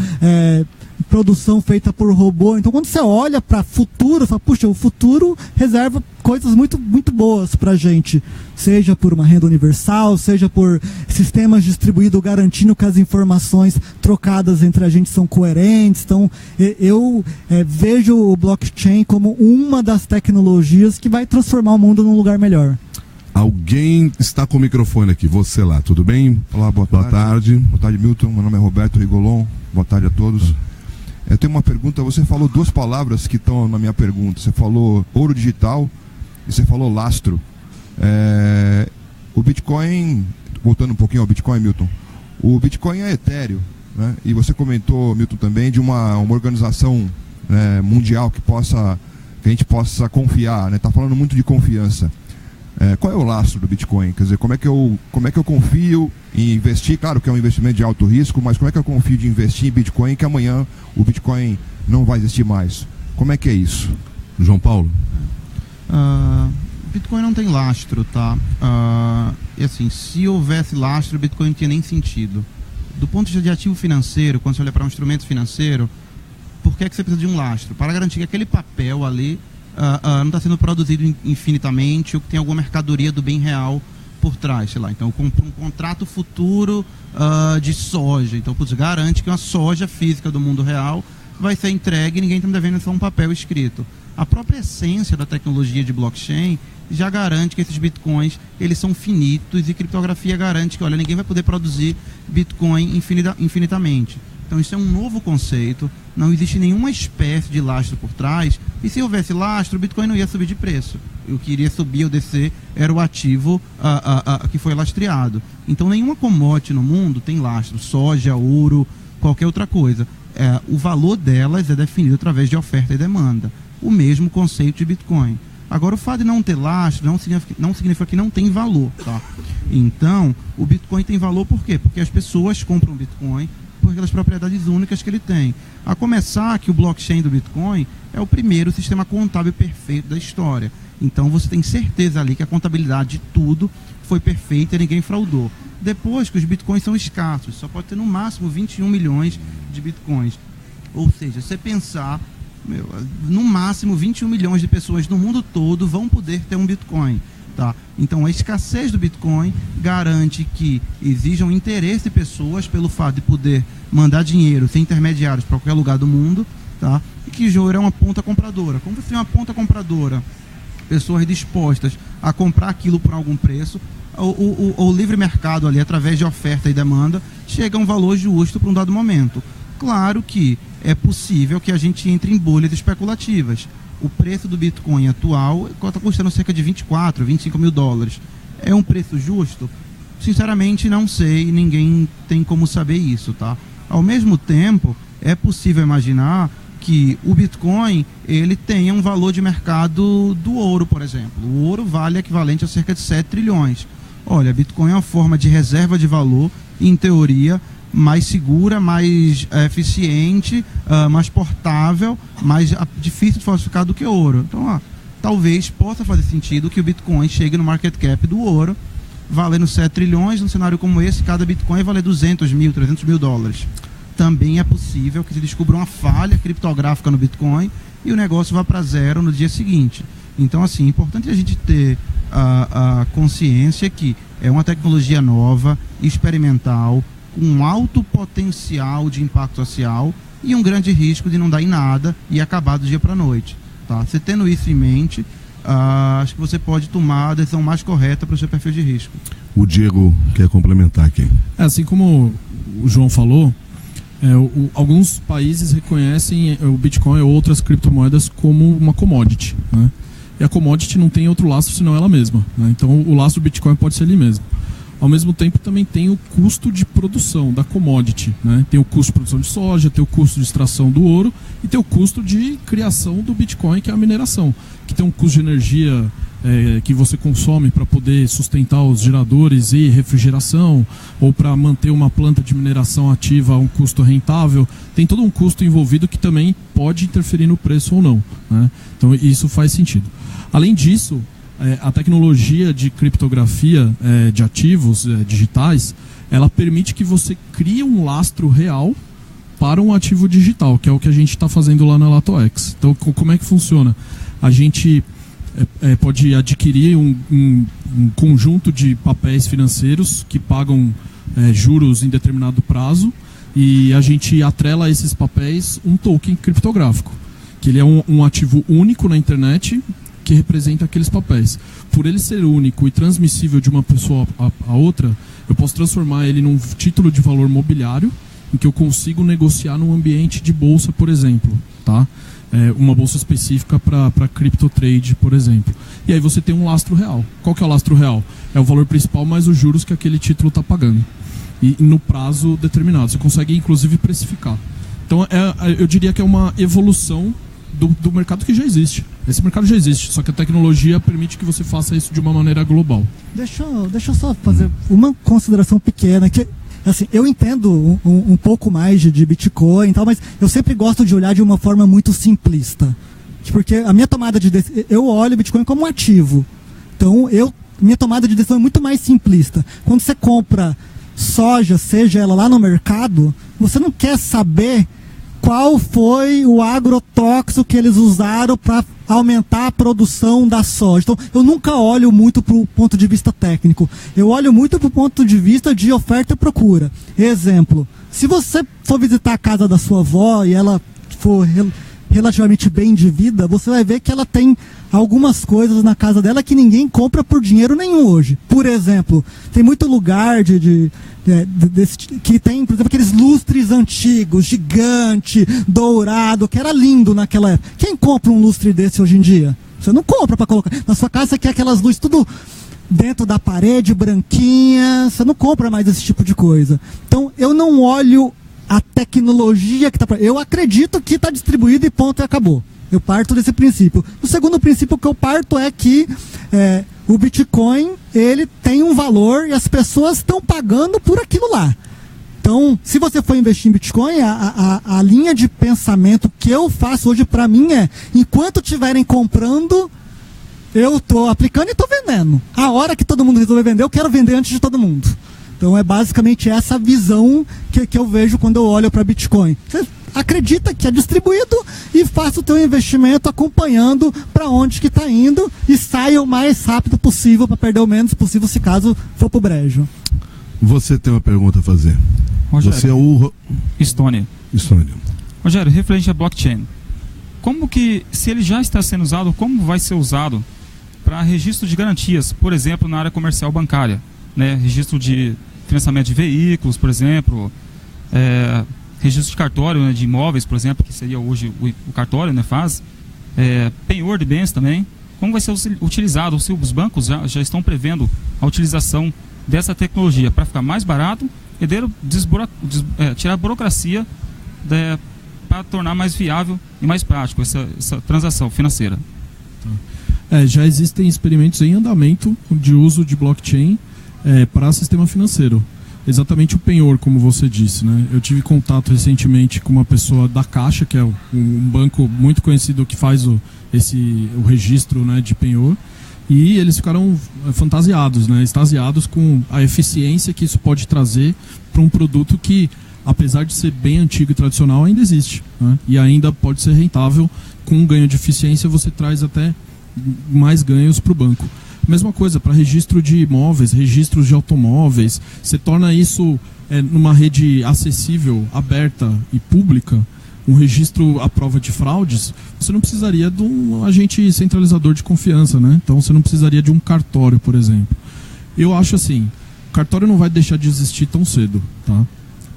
produção feita por robô. Então, quando você olha para o futuro, você fala, puxa, o futuro reserva coisas muito, muito boas para a gente. Seja por uma renda universal, seja por sistemas distribuídos garantindo que as informações trocadas entre a gente são coerentes. Então, eu vejo o blockchain como uma das tecnologias que vai transformar o mundo num lugar melhor. Alguém está com o microfone aqui, você lá, tudo bem? Olá, boa tarde. Boa tarde, Milton. Meu nome é Roberto Rigolon. Boa tarde a todos. Eu tenho uma pergunta. Você falou duas palavras que estão na minha pergunta. Você falou ouro digital e você falou lastro. O Bitcoin, voltando um pouquinho ao Bitcoin, Milton, o Bitcoin é etéreo, né? E você comentou, Milton, também de uma organização mundial que a gente possa confiar, né? Tá falando muito de confiança. Qual é o lastro do Bitcoin? Quer dizer, como é que eu confio em investir? Claro que é um investimento de alto risco, mas como é que eu confio de investir em Bitcoin que amanhã o Bitcoin não vai existir mais? Como é que é isso? João Paulo? Bitcoin não tem lastro, tá? E assim, se houvesse lastro, o Bitcoin não tinha nem sentido. Do ponto de vista de ativo financeiro, quando você olha para um instrumento financeiro, por que você precisa de um lastro? Para garantir que aquele papel ali não está sendo produzido infinitamente ou que tem alguma mercadoria do bem real por trás, sei lá. Então, eu compro um contrato futuro de soja. Então, garante que uma soja física do mundo real vai ser entregue e ninguém está me devendo só um papel escrito. A própria essência da tecnologia de blockchain já garante que esses bitcoins eles são finitos, e criptografia garante que, olha, ninguém vai poder produzir bitcoin infinitamente. Então isso é um novo conceito, não existe nenhuma espécie de lastro por trás, e se houvesse lastro, o bitcoin não ia subir de preço. O que iria subir ou descer era o ativo que foi lastreado. Então nenhuma commodity no mundo tem lastro, soja, ouro, qualquer outra coisa. O valor delas é definido através de oferta e demanda. O mesmo conceito de Bitcoin. Agora, o fato de não ter lastro não significa que não tem valor, tá? Então, o Bitcoin tem valor por quê? Porque as pessoas compram Bitcoin por aquelas propriedades únicas que ele tem. A começar que o blockchain do Bitcoin é o primeiro sistema contábil perfeito da história. Então, você tem certeza ali que a contabilidade de tudo foi perfeita e ninguém fraudou. Depois que os Bitcoins são escassos, só pode ter no máximo 21 milhões de Bitcoins. Ou seja, você pensar, no máximo 21 milhões de pessoas no mundo todo vão poder ter um Bitcoin. Tá? Então a escassez do Bitcoin garante que exija um interesse de pessoas pelo fato de poder mandar dinheiro sem intermediários para qualquer lugar do mundo, tá? E que gera uma ponta compradora. Como você tem uma ponta compradora, pessoas dispostas a comprar aquilo por algum preço, o livre mercado ali, através de oferta e demanda, chega a um valor justo para um dado momento. Claro que é possível que a gente entre em bolhas especulativas. O preço do Bitcoin atual está custando cerca de 24, 25 mil dólares. É um preço justo? Sinceramente, não sei, ninguém tem como saber isso, tá? Ao mesmo tempo, é possível imaginar que o Bitcoin ele tenha um valor de mercado do ouro, por exemplo. O ouro vale equivalente a cerca de 7 trilhões. Olha, Bitcoin é uma forma de reserva de valor, em teoria, mais segura, mais eficiente, mais portável, mais difícil de falsificar do que ouro. Então, talvez possa fazer sentido que o Bitcoin chegue no market cap do ouro, valendo 7 trilhões, num cenário como esse, cada Bitcoin vai valer 200 mil, 300 mil dólares. Também é possível que se descubra uma falha criptográfica no Bitcoin e o negócio vá para zero no dia seguinte. Então, assim, é importante a gente ter a consciência que é uma tecnologia nova, experimental, com um alto potencial de impacto social e um grande risco de não dar em nada e acabar do dia para a noite. Tá? Você tendo isso em mente, acho que você pode tomar a decisão mais correta para o seu perfil de risco. O Diego quer complementar aqui. Assim como o João falou, alguns países reconhecem o Bitcoin ou outras criptomoedas como uma commodity, né? E a commodity não tem outro lastro senão ela mesma, né? Então o lastro do Bitcoin pode ser ele mesmo. Ao mesmo tempo também tem o custo de produção da commodity, né? Tem o custo de produção de soja, tem o custo de extração do ouro e tem o custo de criação do Bitcoin, que é a mineração, que tem um custo de energia que você consome para poder sustentar os geradores e refrigeração, ou para manter uma planta de mineração ativa a um custo rentável. Tem todo um custo envolvido que também pode interferir no preço ou não, né? Então isso faz sentido. Além disso, a tecnologia de criptografia de ativos digitais, ela permite que você crie um lastro real para um ativo digital, que é o que a gente está fazendo lá na LatoX. Então, como é que funciona? A gente pode adquirir um conjunto de papéis financeiros que pagam juros em determinado prazo, e a gente atrela a esses papéis um token criptográfico, que ele é um ativo único na internet, que representa aqueles papéis. Por ele ser único e transmissível de uma pessoa a outra, eu posso transformar ele num título de valor mobiliário, em que eu consigo negociar num ambiente de bolsa, por exemplo, tá? Uma bolsa específica para crypto trade, por exemplo. E aí você tem um lastro real. Qual que é o lastro real? É o valor principal mais os juros que aquele título está pagando. E no prazo determinado. Você consegue, inclusive, precificar. Então, eu diria que é uma evolução do mercado que já existe. Esse mercado já existe, só que a tecnologia permite que você faça isso de uma maneira global. Deixa eu só fazer uma consideração pequena, que assim, eu entendo um pouco mais de Bitcoin e tal, mas eu sempre gosto de olhar de uma forma muito simplista. Porque a minha tomada de decisão, eu olho o Bitcoin como um ativo. Então, minha tomada de decisão é muito mais simplista. Quando você compra soja, seja ela lá no mercado, você não quer saber qual foi o agrotóxico que eles usaram para aumentar a produção da soja. Então, eu nunca olho muito para o ponto de vista técnico. Eu olho muito para o ponto de vista de oferta e procura. Exemplo, se você for visitar a casa da sua avó e ela for relativamente bem de vida, você vai ver que ela tem algumas coisas na casa dela que ninguém compra por dinheiro nenhum hoje. Por exemplo, tem muito lugar que tem, por exemplo, aqueles lustres antigos, gigante, dourado, que era lindo naquela época. Quem compra um lustre desse hoje em dia? Você não compra para colocar. Na sua casa você quer aquelas luzes tudo dentro da parede, branquinha. Você não compra mais esse tipo de coisa. Então, eu não olho a tecnologia que está... Eu acredito que está distribuído e ponto, e acabou. Eu parto desse princípio. O segundo princípio que eu parto é que o Bitcoin, ele tem um valor e as pessoas estão pagando por aquilo lá. Então, se você for investir em Bitcoin, a linha de pensamento que eu faço hoje para mim é, enquanto estiverem comprando, eu estou aplicando e estou vendendo. A hora que todo mundo resolver vender, eu quero vender antes de todo mundo. Então é basicamente essa visão que eu vejo quando eu olho para Bitcoin. Você acredita que é distribuído e faça o teu investimento acompanhando para onde que está indo e saia o mais rápido possível para perder o menos possível se caso for pro brejo. Você tem uma pergunta a fazer. Rogério, você é o... Estônia. Rogério, referente a blockchain. Como que, se ele já está sendo usado, como vai ser usado para registro de garantias, por exemplo, na área comercial bancária? Né, registro de financiamento de veículos, por exemplo, registro de cartório, né, de imóveis, por exemplo, que seria hoje o cartório, né, faz, penhor de bens também. Como vai ser utilizado? Ou se os bancos já estão prevendo a utilização dessa tecnologia para ficar mais barato e tirar a burocracia para tornar mais viável e mais prático essa transação financeira? Já existem experimentos em andamento de uso de blockchain para sistema financeiro. Exatamente o penhor, como você disse, né? Eu tive contato recentemente com uma pessoa da Caixa, que é um banco muito conhecido que faz o registro, né, de penhor, e eles ficaram fantasiados, né, extasiados com a eficiência que isso pode trazer para um produto que, apesar de ser bem antigo e tradicional, ainda existe, né? E ainda pode ser rentável. Com um ganho de eficiência, você traz até mais ganhos para o banco. Mesma coisa para registro de imóveis, registros de automóveis. Você torna isso numa rede acessível, aberta e pública, um registro à prova de fraudes. Você não precisaria de um agente centralizador de confiança, né? Então você não precisaria de um cartório, por exemplo. Eu acho assim, o cartório não vai deixar de existir tão cedo, tá?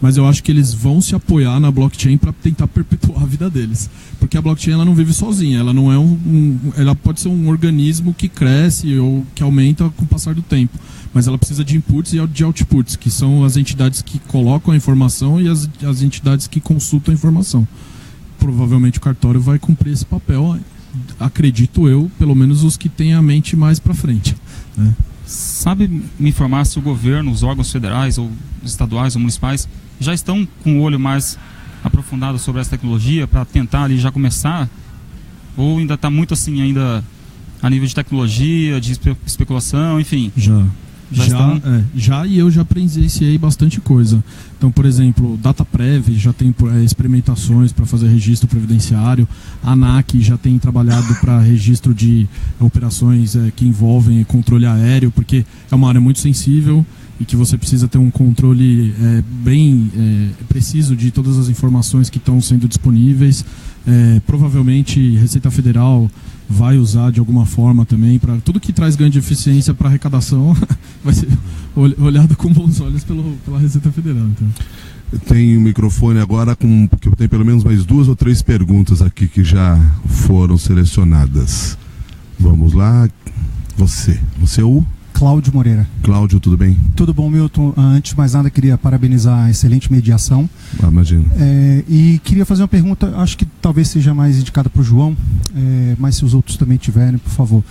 Mas eu acho que eles vão se apoiar na blockchain para tentar perpetuar a vida deles. Porque a blockchain ela não vive sozinha, ela não é ela pode ser um organismo que cresce ou que aumenta com o passar do tempo. Mas ela precisa de inputs e de outputs, que são as entidades que colocam a informação e as entidades que consultam a informação. Provavelmente o cartório vai cumprir esse papel, acredito eu, pelo menos os que têm a mente mais para frente, né? Sabe me informar se o governo, os órgãos federais ou estaduais ou municipais já estão com o olho mais aprofundado sobre essa tecnologia para tentar ali já começar? Ou ainda está muito assim, ainda a nível de tecnologia, de especulação, enfim? Já, e eu já presenciei bastante coisa. Então, por exemplo, DataPrev já tem experimentações para fazer registro previdenciário. A ANAC já tem trabalhado para registro de operações que envolvem controle aéreo, porque é uma área muito sensível e que você precisa ter um controle bem preciso de todas as informações que estão sendo disponíveis. Provavelmente Receita Federal vai usar de alguma forma também, para tudo que traz ganho de eficiência para arrecadação vai ser olhado com bons olhos pela Receita Federal. Então. Tem um microfone agora, porque eu tenho pelo menos mais 2 ou 3 perguntas aqui que já foram selecionadas. Vamos lá. Você é o... Cláudio Moreira. Cláudio, tudo bem? Tudo bom, Milton. Antes de mais nada, queria parabenizar a excelente mediação. Imagino. E queria fazer uma pergunta, acho que talvez seja mais indicada para o João, mas se os outros também tiverem, por favor.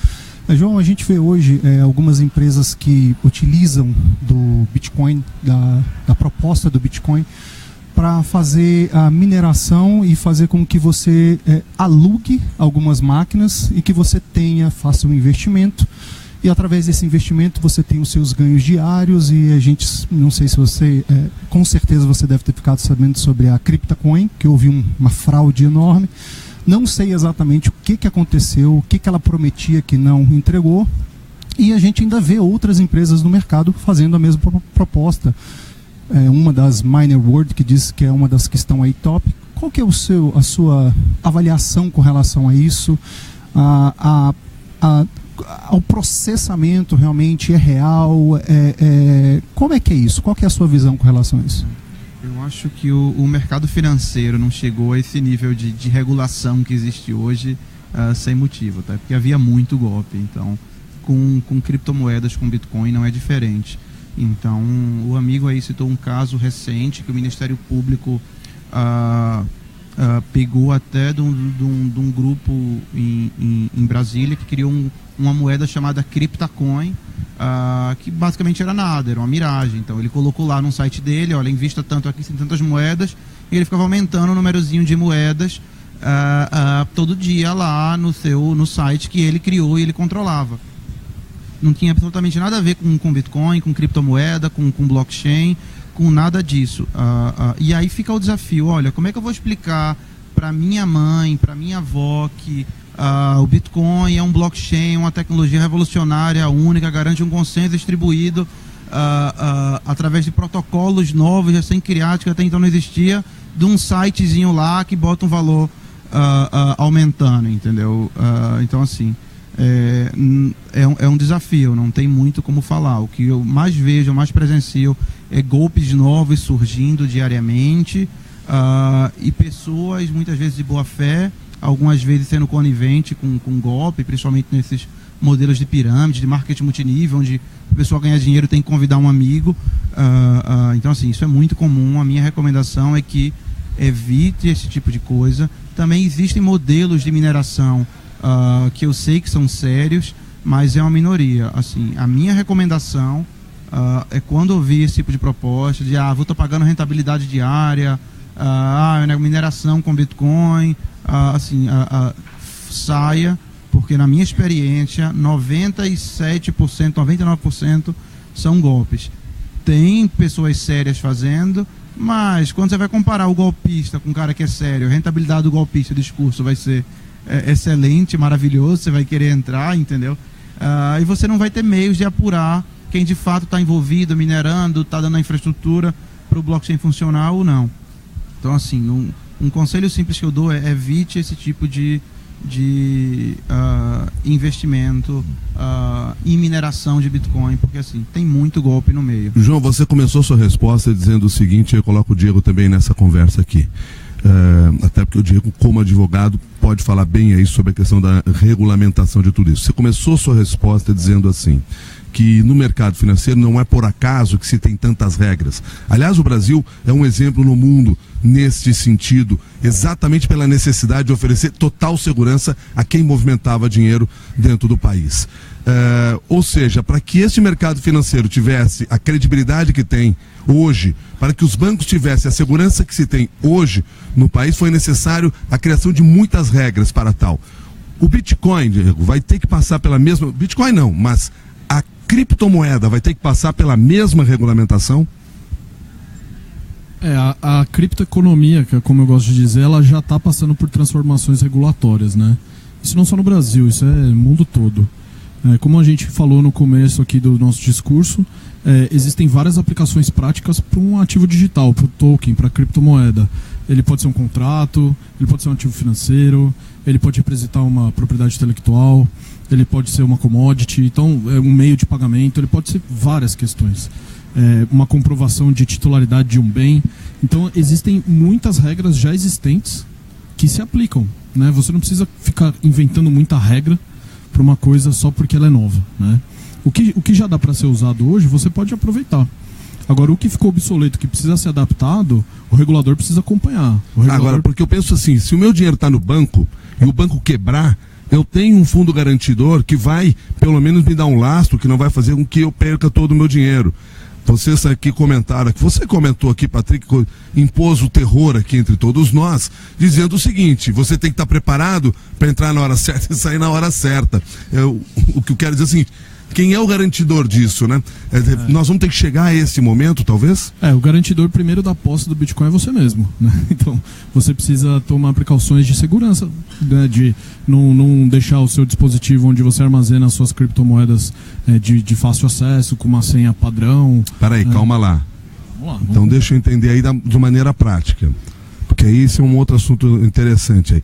João, a gente vê hoje algumas empresas que utilizam do Bitcoin, da proposta do Bitcoin, para fazer a mineração e fazer com que você alugue algumas máquinas e que você faça um investimento. E através desse investimento você tem os seus ganhos diários e a gente, não sei se você, com certeza você deve ter ficado sabendo sobre a CryptoCoin, que houve uma fraude enorme. Não sei exatamente o que aconteceu, o que ela prometia que não entregou. E a gente ainda vê outras empresas no mercado fazendo a mesma proposta. Uma das Miner World, que diz que é uma das que estão aí top, Qual que é a sua avaliação com relação a isso? Ao processamento realmente é real? Como é que é isso? Qual que é a sua visão com relação a isso? Eu acho que o mercado financeiro não chegou a esse nível de regulação que existe hoje sem motivo, tá? Porque havia muito golpe. Então, com criptomoedas, com Bitcoin, não é diferente. Então, o amigo aí citou um caso recente que o Ministério Público pegou até de um grupo em Brasília que criou uma moeda chamada CryptoCoin, que basicamente era nada, era uma miragem. Então ele colocou lá no site dele, olha, invista tanto aqui, tem tantas moedas, e ele ficava aumentando o númerozinho de moedas todo dia lá no site que ele criou e ele controlava. Não tinha absolutamente nada a ver com Bitcoin, com criptomoeda, com blockchain, com nada disso. E aí fica o desafio, olha, como é que eu vou explicar para minha mãe, para minha avó que o Bitcoin é um blockchain, uma tecnologia revolucionária, única, garante um consenso distribuído através de protocolos novos, recém-criados, que até então não existia, de um sitezinho lá que bota um valor aumentando, entendeu? Então, assim, é um desafio, não tem muito como falar. O que eu mais vejo, eu mais presencio, é golpes novos surgindo diariamente, e pessoas, muitas vezes de boa fé, algumas vezes sendo conivente com golpe, principalmente nesses modelos de pirâmide, de marketing multinível, onde a pessoa ganhar dinheiro tem que convidar um amigo. Então, assim, isso é muito comum. A minha recomendação é que evite esse tipo de coisa. Também existem modelos de mineração que eu sei que são sérios, mas é uma minoria. Assim, a minha recomendação é quando ouvir esse tipo de proposta de vou estar pagando rentabilidade diária, mineração com Bitcoin, saia, porque na minha experiência 97%, 99% são golpes. Tem pessoas sérias fazendo, mas quando você vai comparar o golpista com o cara que é sério, a rentabilidade do golpista, o discurso vai ser excelente, maravilhoso, você vai querer entrar, entendeu? E você não vai ter meios de apurar quem de fato está envolvido, minerando, está dando a infraestrutura para o blockchain funcionar ou não. Então, assim, um conselho simples que eu dou é evite esse tipo de investimento em mineração de Bitcoin, porque assim, tem muito golpe no meio. João, você começou sua resposta dizendo o seguinte, eu coloco o Diego também nessa conversa aqui. Até porque o Diego, como advogado, pode falar bem aí sobre a questão da regulamentação de tudo isso. Você começou sua resposta dizendo assim, que no mercado financeiro não é por acaso que se tem tantas regras. Aliás, o Brasil é um exemplo no mundo neste sentido, exatamente pela necessidade de oferecer total segurança a quem movimentava dinheiro dentro do país. Ou seja, para que este mercado financeiro tivesse a credibilidade que tem hoje, para que os bancos tivessem a segurança que se tem hoje no país, foi necessário a criação de muitas regras para tal. O Bitcoin, Diego, vai ter que passar pela mesma... Bitcoin não, mas a criptomoeda vai ter que passar pela mesma regulamentação? A criptoeconomia, que é como eu gosto de dizer, ela já está passando por transformações regulatórias, né? Isso não só no Brasil, isso é no mundo todo. Como a gente falou no começo aqui do nosso discurso, existem várias aplicações práticas para um ativo digital, para o token, para a criptomoeda. Ele pode ser um contrato, ele pode ser um ativo financeiro, ele pode representar uma propriedade intelectual, ele pode ser uma commodity, então é um meio de pagamento, ele pode ser várias questões. Uma comprovação de titularidade de um bem. Então existem muitas regras já existentes que se aplicam, né? Você não precisa ficar inventando muita regra para uma coisa só porque ela é nova, né? O que já dá para ser usado hoje, você pode aproveitar. Agora, o que ficou obsoleto, que precisa ser adaptado, o regulador precisa acompanhar. Agora, porque eu penso assim, se o meu dinheiro está no banco e o banco quebrar, eu tenho um fundo garantidor que vai, pelo menos, me dar um lastro, que não vai fazer com que eu perca todo o meu dinheiro. Vocês aqui comentaram, você comentou aqui, Patrick, impôs o terror aqui entre todos nós, dizendo o seguinte, você tem que estar preparado para entrar na hora certa e sair na hora certa. O que eu quero dizer é o seguinte, quem é o garantidor disso, né? Nós vamos ter que chegar a esse momento, talvez? O garantidor primeiro da posse do Bitcoin é você mesmo, né? Então, você precisa tomar precauções de segurança, né? De não deixar o seu dispositivo onde você armazena as suas criptomoedas de fácil acesso, com uma senha padrão. Calma lá. Vamos lá. Então deixa eu entender aí de maneira prática. porque aí esse é um outro assunto interessante aí.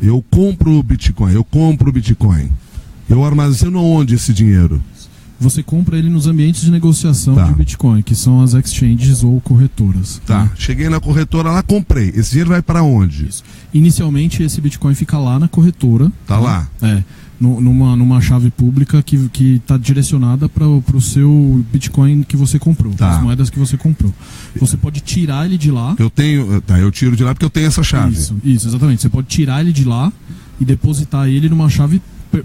Eu compro o Bitcoin, eu armazeno onde esse dinheiro? Você compra ele nos ambientes de negociação de Bitcoin, que são as exchanges ou corretoras. Tá, cheguei na corretora lá, comprei. Esse dinheiro vai para onde? Isso. Inicialmente esse Bitcoin fica lá na corretora. Tá lá? Numa chave pública que está direcionada para o seu Bitcoin que você comprou, as moedas que você comprou. Você pode tirar ele de lá. Eu tiro de lá porque eu tenho essa chave. Isso, exatamente. Você pode tirar ele de lá e depositar ele numa chave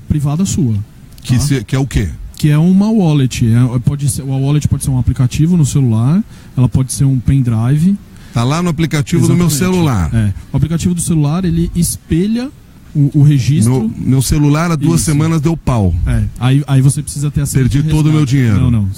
privada sua. Que é o quê? Que é uma wallet. A wallet pode ser um aplicativo no celular, ela pode ser um pendrive. Tá lá no aplicativo do meu celular. O aplicativo do celular, ele espelha o registro. Meu celular há 2 semanas deu pau. Aí você precisa ter a senha. Perdi todo o meu dinheiro. Não.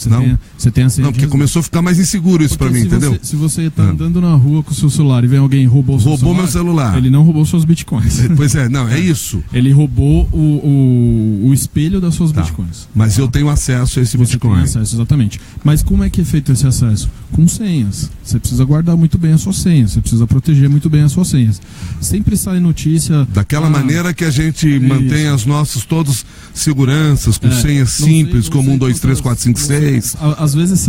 Você tem a senha. Não, porque começou a ficar mais inseguro isso para mim, entendeu? Se você tá andando na rua com o seu celular e vem alguém e roubou meu celular. Ele não roubou suas bitcoins. Pois é, não, é isso. Ele roubou o espelho das suas bitcoins. Mas eu tenho acesso a esse Bitcoin. Tem acesso, exatamente. Mas como é que é feito esse acesso? Com senhas. Você precisa guardar muito bem as suas senhas. Você precisa proteger muito bem as suas senhas. Sempre sai notícia. Daquela maneira que a gente mantém as nossas todas seguranças, com senhas simples, como 1, 2, 3, 4, 5, 6. Às vezes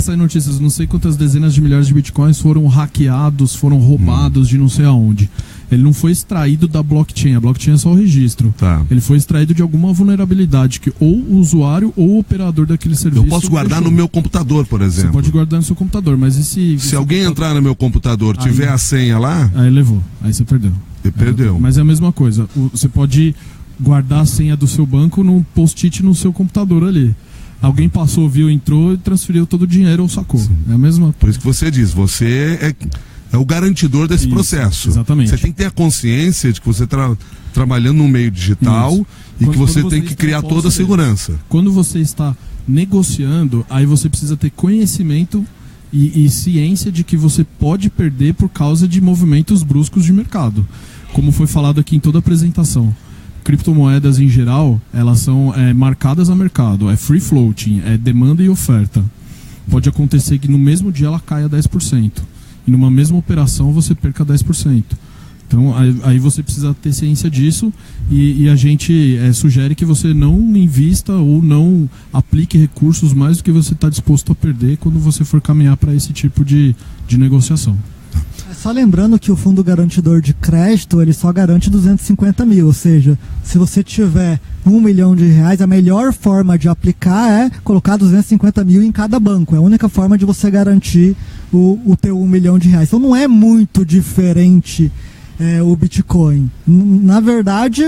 saem notícias, não sei quantas dezenas de milhares de bitcoins foram hackeados, foram roubados de não sei aonde. Ele não foi extraído da blockchain, a blockchain é só o registro. Ele foi extraído de alguma vulnerabilidade que ou o usuário ou o operador daquele serviço. Eu posso guardar no meu computador, por exemplo. Você pode guardar no seu computador, mas e se alguém entrar no meu computador, tiver a senha lá... Aí levou, aí você perdeu. Perdeu. Mas é a mesma coisa, você pode guardar a senha do seu banco num post-it no seu computador ali. Alguém passou, viu, entrou e transferiu todo o dinheiro ou sacou. Sim. É a mesma coisa. Por isso que você diz, você é o garantidor desse processo. Exatamente. Você tem que ter a consciência de que você está trabalhando no meio digital e que você tem que criar toda a segurança. Quando você está negociando, aí você precisa ter conhecimento e ciência de que você pode perder por causa de movimentos bruscos de mercado. Como foi falado aqui em toda a apresentação. Criptomoedas em geral, elas são marcadas a mercado, é free floating, é demanda e oferta. Pode acontecer que no mesmo dia ela caia 10%. E numa mesma operação você perca 10%. Então aí você precisa ter ciência disso e a gente sugere que você não invista ou não aplique recursos mais do que você está disposto a perder quando você for caminhar para esse tipo de negociação. Só lembrando que o fundo garantidor de crédito, ele só garante 250 mil, ou seja, se você tiver R$1 milhão, a melhor forma de aplicar é colocar 250 mil em cada banco, é a única forma de você garantir o teu R$1 milhão. Então não é muito diferente o Bitcoin. Na verdade,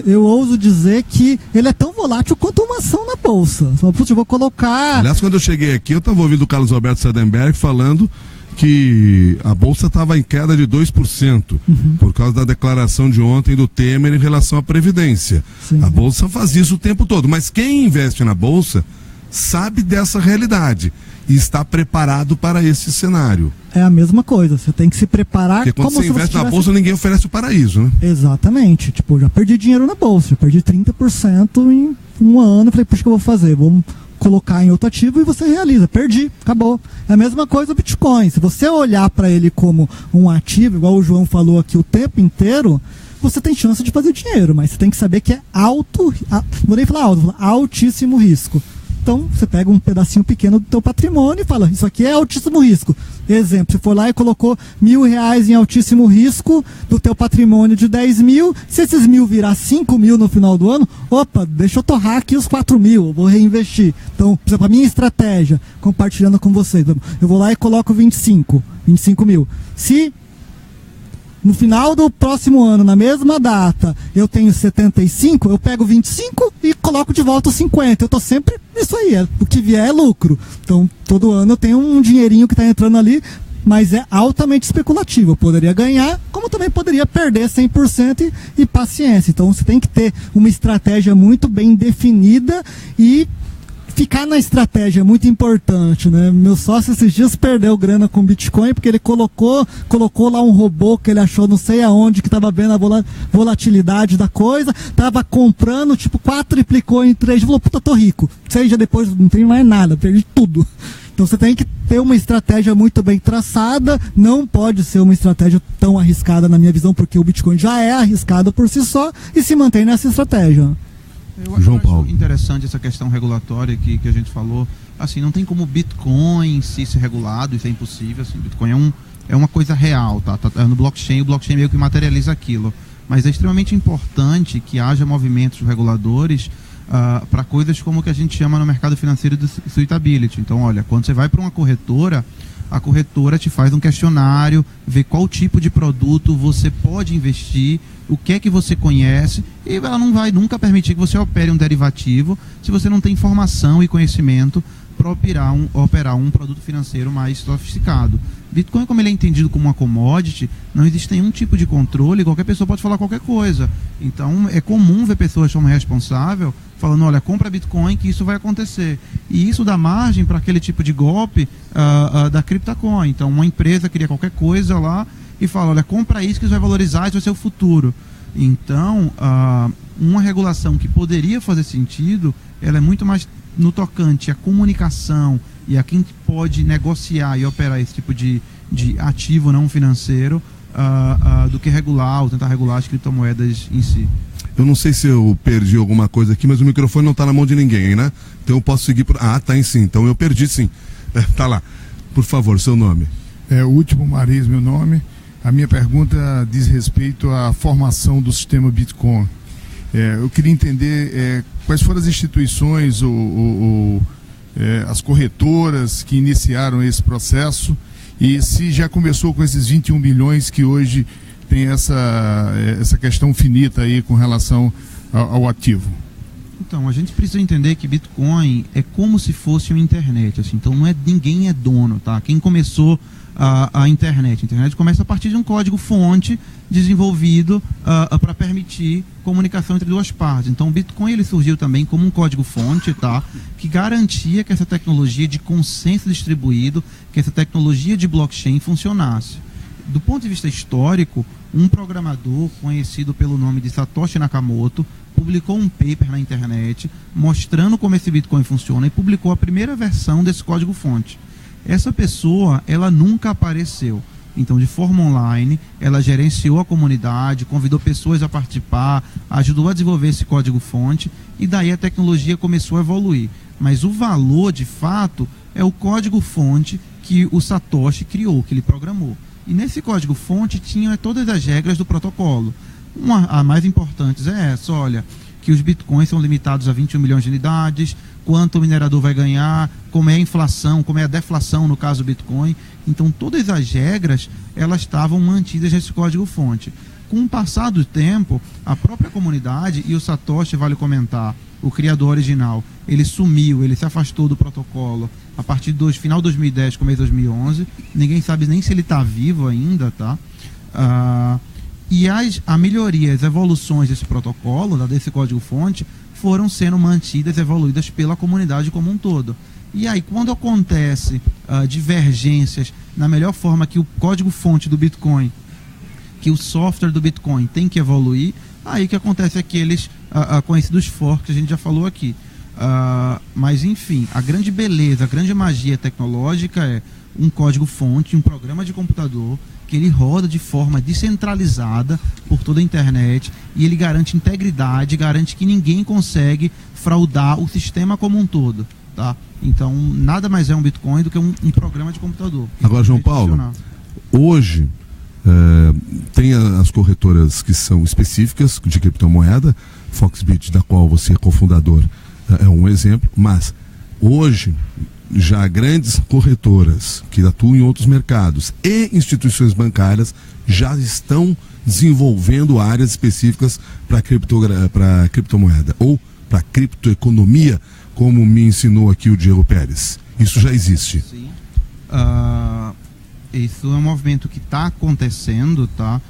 eu ouso dizer que ele é tão volátil quanto uma ação na bolsa. Eu vou colocar... Aliás, quando eu cheguei aqui, eu estava ouvindo o Carlos Alberto Sadenberg falando que a bolsa estava em queda de 2%, por causa da declaração de ontem do Temer em relação à Previdência. Sim. A bolsa faz isso o tempo todo, mas quem investe na bolsa sabe dessa realidade e está preparado para esse cenário. É a mesma coisa, você tem que se preparar. Porque quando você investe na bolsa, ninguém oferece o paraíso, né? Exatamente. Tipo, eu já perdi dinheiro na bolsa, já perdi 30% em um ano. Falei, puxa, o que eu vou fazer? Vamos colocar em outro ativo e você realiza. Perdi, acabou. É a mesma coisa o Bitcoin. Se você olhar para ele como um ativo, igual o João falou aqui o tempo inteiro, você tem chance de fazer dinheiro, mas você tem que saber que é vou nem falar alto, altíssimo risco. Então, você pega um pedacinho pequeno do teu patrimônio e fala, isso aqui é altíssimo risco. Exemplo, você for lá e colocou R$1.000 em altíssimo risco do teu patrimônio de 10 mil, se esses 1.000 virar 5 mil no final do ano, opa, deixa eu torrar aqui os 4 mil, eu vou reinvestir. Então, por exemplo, a minha estratégia, compartilhando com vocês, eu vou lá e coloco 25 mil. Se no final do próximo ano, na mesma data, eu tenho 75, eu pego 25 e coloco de volta os 50. Eu tô sempre nisso aí, o que vier é lucro. Então, todo ano eu tenho um dinheirinho que está entrando ali, mas é altamente especulativo. Eu poderia ganhar, como também poderia perder 100% e paciência. Então, você tem que ter uma estratégia muito bem definida e ficar na estratégia é muito importante, né? Meu sócio esses dias perdeu grana com Bitcoin porque ele colocou lá um robô que ele achou não sei aonde, que estava vendo a volatilidade da coisa, estava comprando, tipo, 4 triplicou em 3, falou, puta, tô rico. 6 dias depois não tem mais nada, perdi tudo. Então você tem que ter uma estratégia muito bem traçada, não pode ser uma estratégia tão arriscada na minha visão, porque o Bitcoin já é arriscado por si só e se mantém nessa estratégia. Eu acho interessante essa questão regulatória que a gente falou. Assim, não tem como o Bitcoin em si ser regulado, isso é impossível. Assim, Bitcoin é uma coisa real, tá no blockchain, o blockchain meio que materializa aquilo. Mas é extremamente importante que haja movimentos reguladores para coisas como o que a gente chama no mercado financeiro de suitability. Então, olha, quando você vai para uma corretora, a corretora te faz um questionário, vê qual tipo de produto você pode investir, o que é que você conhece, e ela não vai nunca permitir que você opere um derivativo se você não tem informação e conhecimento para operar um produto financeiro mais sofisticado. Bitcoin, como ele é entendido como uma commodity, não existe nenhum tipo de controle, qualquer pessoa pode falar qualquer coisa. Então é comum ver pessoas como responsável falando, olha, compra Bitcoin que isso vai acontecer. E isso dá margem para aquele tipo de golpe da CryptoCoin. Então uma empresa cria qualquer coisa lá e fala, olha, compra isso que isso vai valorizar, isso vai ser o futuro. Então, uma regulação que poderia fazer sentido, ela é muito mais no tocante à comunicação e a quem pode negociar e operar esse tipo de ativo não financeiro do que regular ou tentar regular as criptomoedas em si. Eu não sei se eu perdi alguma coisa aqui, mas o microfone não está na mão de ninguém, né? Então eu posso seguir por... Ah, tá em sim. Então eu perdi sim. Tá lá. Por favor, seu nome. O Último Mariz, meu nome. A minha pergunta diz respeito à formação do sistema Bitcoin. Eu queria entender quais foram as instituições ou as corretoras que iniciaram esse processo e se já começou com esses 21 bilhões que hoje tem essa questão finita aí com relação ao ativo. Então, a gente precisa entender que Bitcoin é como se fosse uma internet, assim, então ninguém é dono, tá? Quem começou a internet começa a partir de um código-fonte desenvolvido para permitir comunicação entre duas partes. Então o Bitcoin ele surgiu também como um código-fonte, tá? Que garantia que essa tecnologia de consenso distribuído, que essa tecnologia de blockchain funcionasse. Do ponto de vista histórico, um programador conhecido pelo nome de Satoshi Nakamoto publicou um paper na internet mostrando como esse Bitcoin funciona e publicou a primeira versão desse código-fonte. Essa pessoa, ela nunca apareceu. Então, de forma online, ela gerenciou a comunidade, convidou pessoas a participar, ajudou a desenvolver esse código-fonte e daí a tecnologia começou a evoluir. Mas o valor, de fato, é o código-fonte que o Satoshi criou, que ele programou. E nesse código-fonte tinha todas as regras do protocolo. A mais importante é essa, olha, que os bitcoins são limitados a 21 milhões de unidades, quanto o minerador vai ganhar, como é a inflação, como é a deflação no caso do Bitcoin. Então todas as regras, elas estavam mantidas nesse código-fonte. Com o passar do tempo, a própria comunidade e o Satoshi, vale comentar, o criador original, ele sumiu, ele se afastou do protocolo a partir do final de 2010, começo de 2011, ninguém sabe nem se ele está vivo ainda, tá? E a melhoria, as evoluções desse protocolo, desse código-fonte, foram sendo mantidas, evoluídas pela comunidade como um todo. E aí, quando acontece divergências na melhor forma que o código-fonte do Bitcoin, que o software do Bitcoin tem que evoluir, aí que acontece aqueles conhecidos forks que a gente já falou aqui. Mas, enfim, a grande beleza, a grande magia tecnológica é um código-fonte, um programa de computador que ele roda de forma descentralizada por toda a internet e ele garante integridade, garante que ninguém consegue fraudar o sistema como um todo, tá? Então, nada mais é um Bitcoin do que um programa de computador. Agora, João Paulo, hoje tem as corretoras que são específicas de criptomoeda, Foxbit, da qual você é cofundador, é um exemplo, mas hoje já grandes corretoras que atuam em outros mercados e instituições bancárias já estão desenvolvendo áreas específicas para criptomoeda ou para criptoeconomia, como me ensinou aqui o Diego Pérez. Isso já existe. Sim. Isso é um movimento que está acontecendo, tá?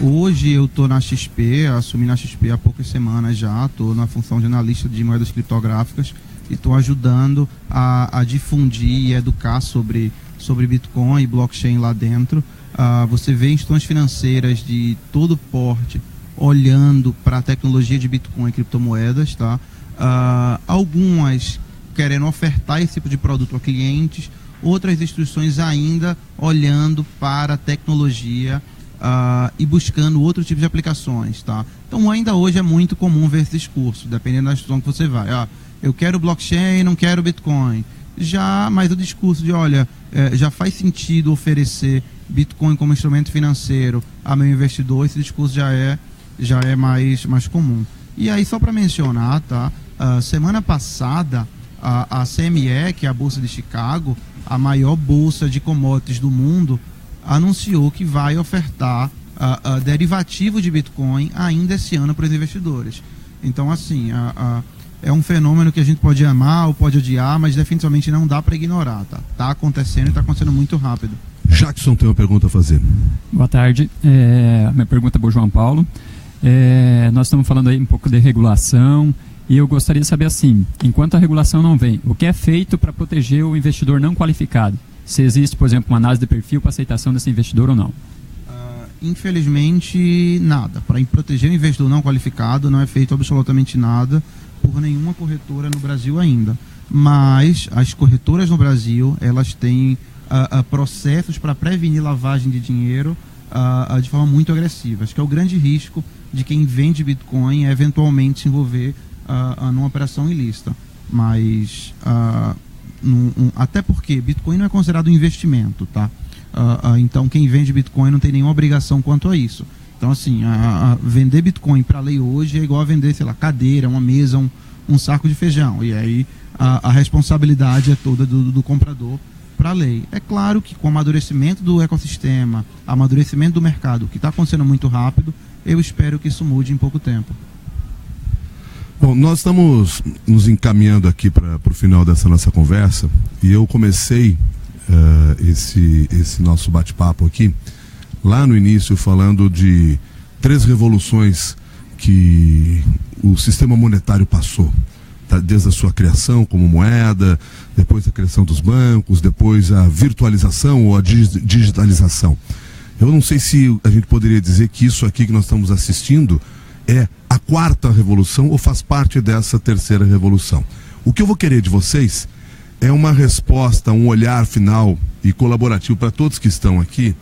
Hoje eu estou na XP, assumi na XP há poucas semanas já, estou na função de analista de moedas criptográficas e estou ajudando a difundir e educar sobre Bitcoin e blockchain lá dentro. Você vê instituições financeiras de todo porte olhando para a tecnologia de Bitcoin e criptomoedas, tá? Algumas querendo ofertar esse tipo de produto a clientes, outras instituições ainda olhando para a tecnologia e buscando outro tipo de aplicações, tá? Então ainda hoje é muito comum ver esse discurso, dependendo da instituição que você vai. Eu quero blockchain, não quero Bitcoin. Mas o discurso de, olha, já faz sentido oferecer Bitcoin como instrumento financeiro a meu investidor, esse discurso já é mais comum. E aí, só para mencionar, tá? Semana passada, a CME, que é a Bolsa de Chicago, a maior bolsa de commodities do mundo, anunciou que vai ofertar derivativo de Bitcoin ainda esse ano para os investidores. Então, assim, é um fenômeno que a gente pode amar ou pode odiar, mas definitivamente não dá para ignorar, tá? Tá acontecendo e está acontecendo muito rápido. Jackson tem uma pergunta a fazer. Boa tarde. Minha pergunta é para o João Paulo. Nós estamos falando aí um pouco de regulação e eu gostaria de saber assim, enquanto a regulação não vem, o que é feito para proteger o investidor não qualificado? Se existe, por exemplo, uma análise de perfil para aceitação desse investidor ou não? Infelizmente, nada. Para proteger o investidor não qualificado não é feito absolutamente nada por nenhuma corretora no Brasil ainda. Mas as corretoras no Brasil, elas têm processos para prevenir lavagem de dinheiro de forma muito agressiva. Acho que é o grande risco de quem vende Bitcoin é eventualmente se envolver numa operação ilícita. Mas até porque Bitcoin não é considerado um investimento, tá? Então quem vende Bitcoin não tem nenhuma obrigação quanto a isso. Então assim, vender Bitcoin para a lei hoje é igual a vender, sei lá, cadeira, uma mesa, um saco de feijão. E aí a responsabilidade é toda do comprador para a lei. É claro que com o amadurecimento do ecossistema, amadurecimento do mercado, que está acontecendo muito rápido, eu espero que isso mude em pouco tempo. Bom, nós estamos nos encaminhando aqui para o final dessa nossa conversa e eu comecei esse nosso bate-papo aqui lá no início falando de 3 revoluções que o sistema monetário passou, tá? Desde a sua criação como moeda, depois a criação dos bancos, depois a virtualização ou a digitalização. Eu não sei se a gente poderia dizer que isso aqui que nós estamos assistindo é a 4ª revolução ou faz parte dessa 3ª revolução. O que eu vou querer de vocês é uma resposta, um olhar final e colaborativo para todos que estão aqui,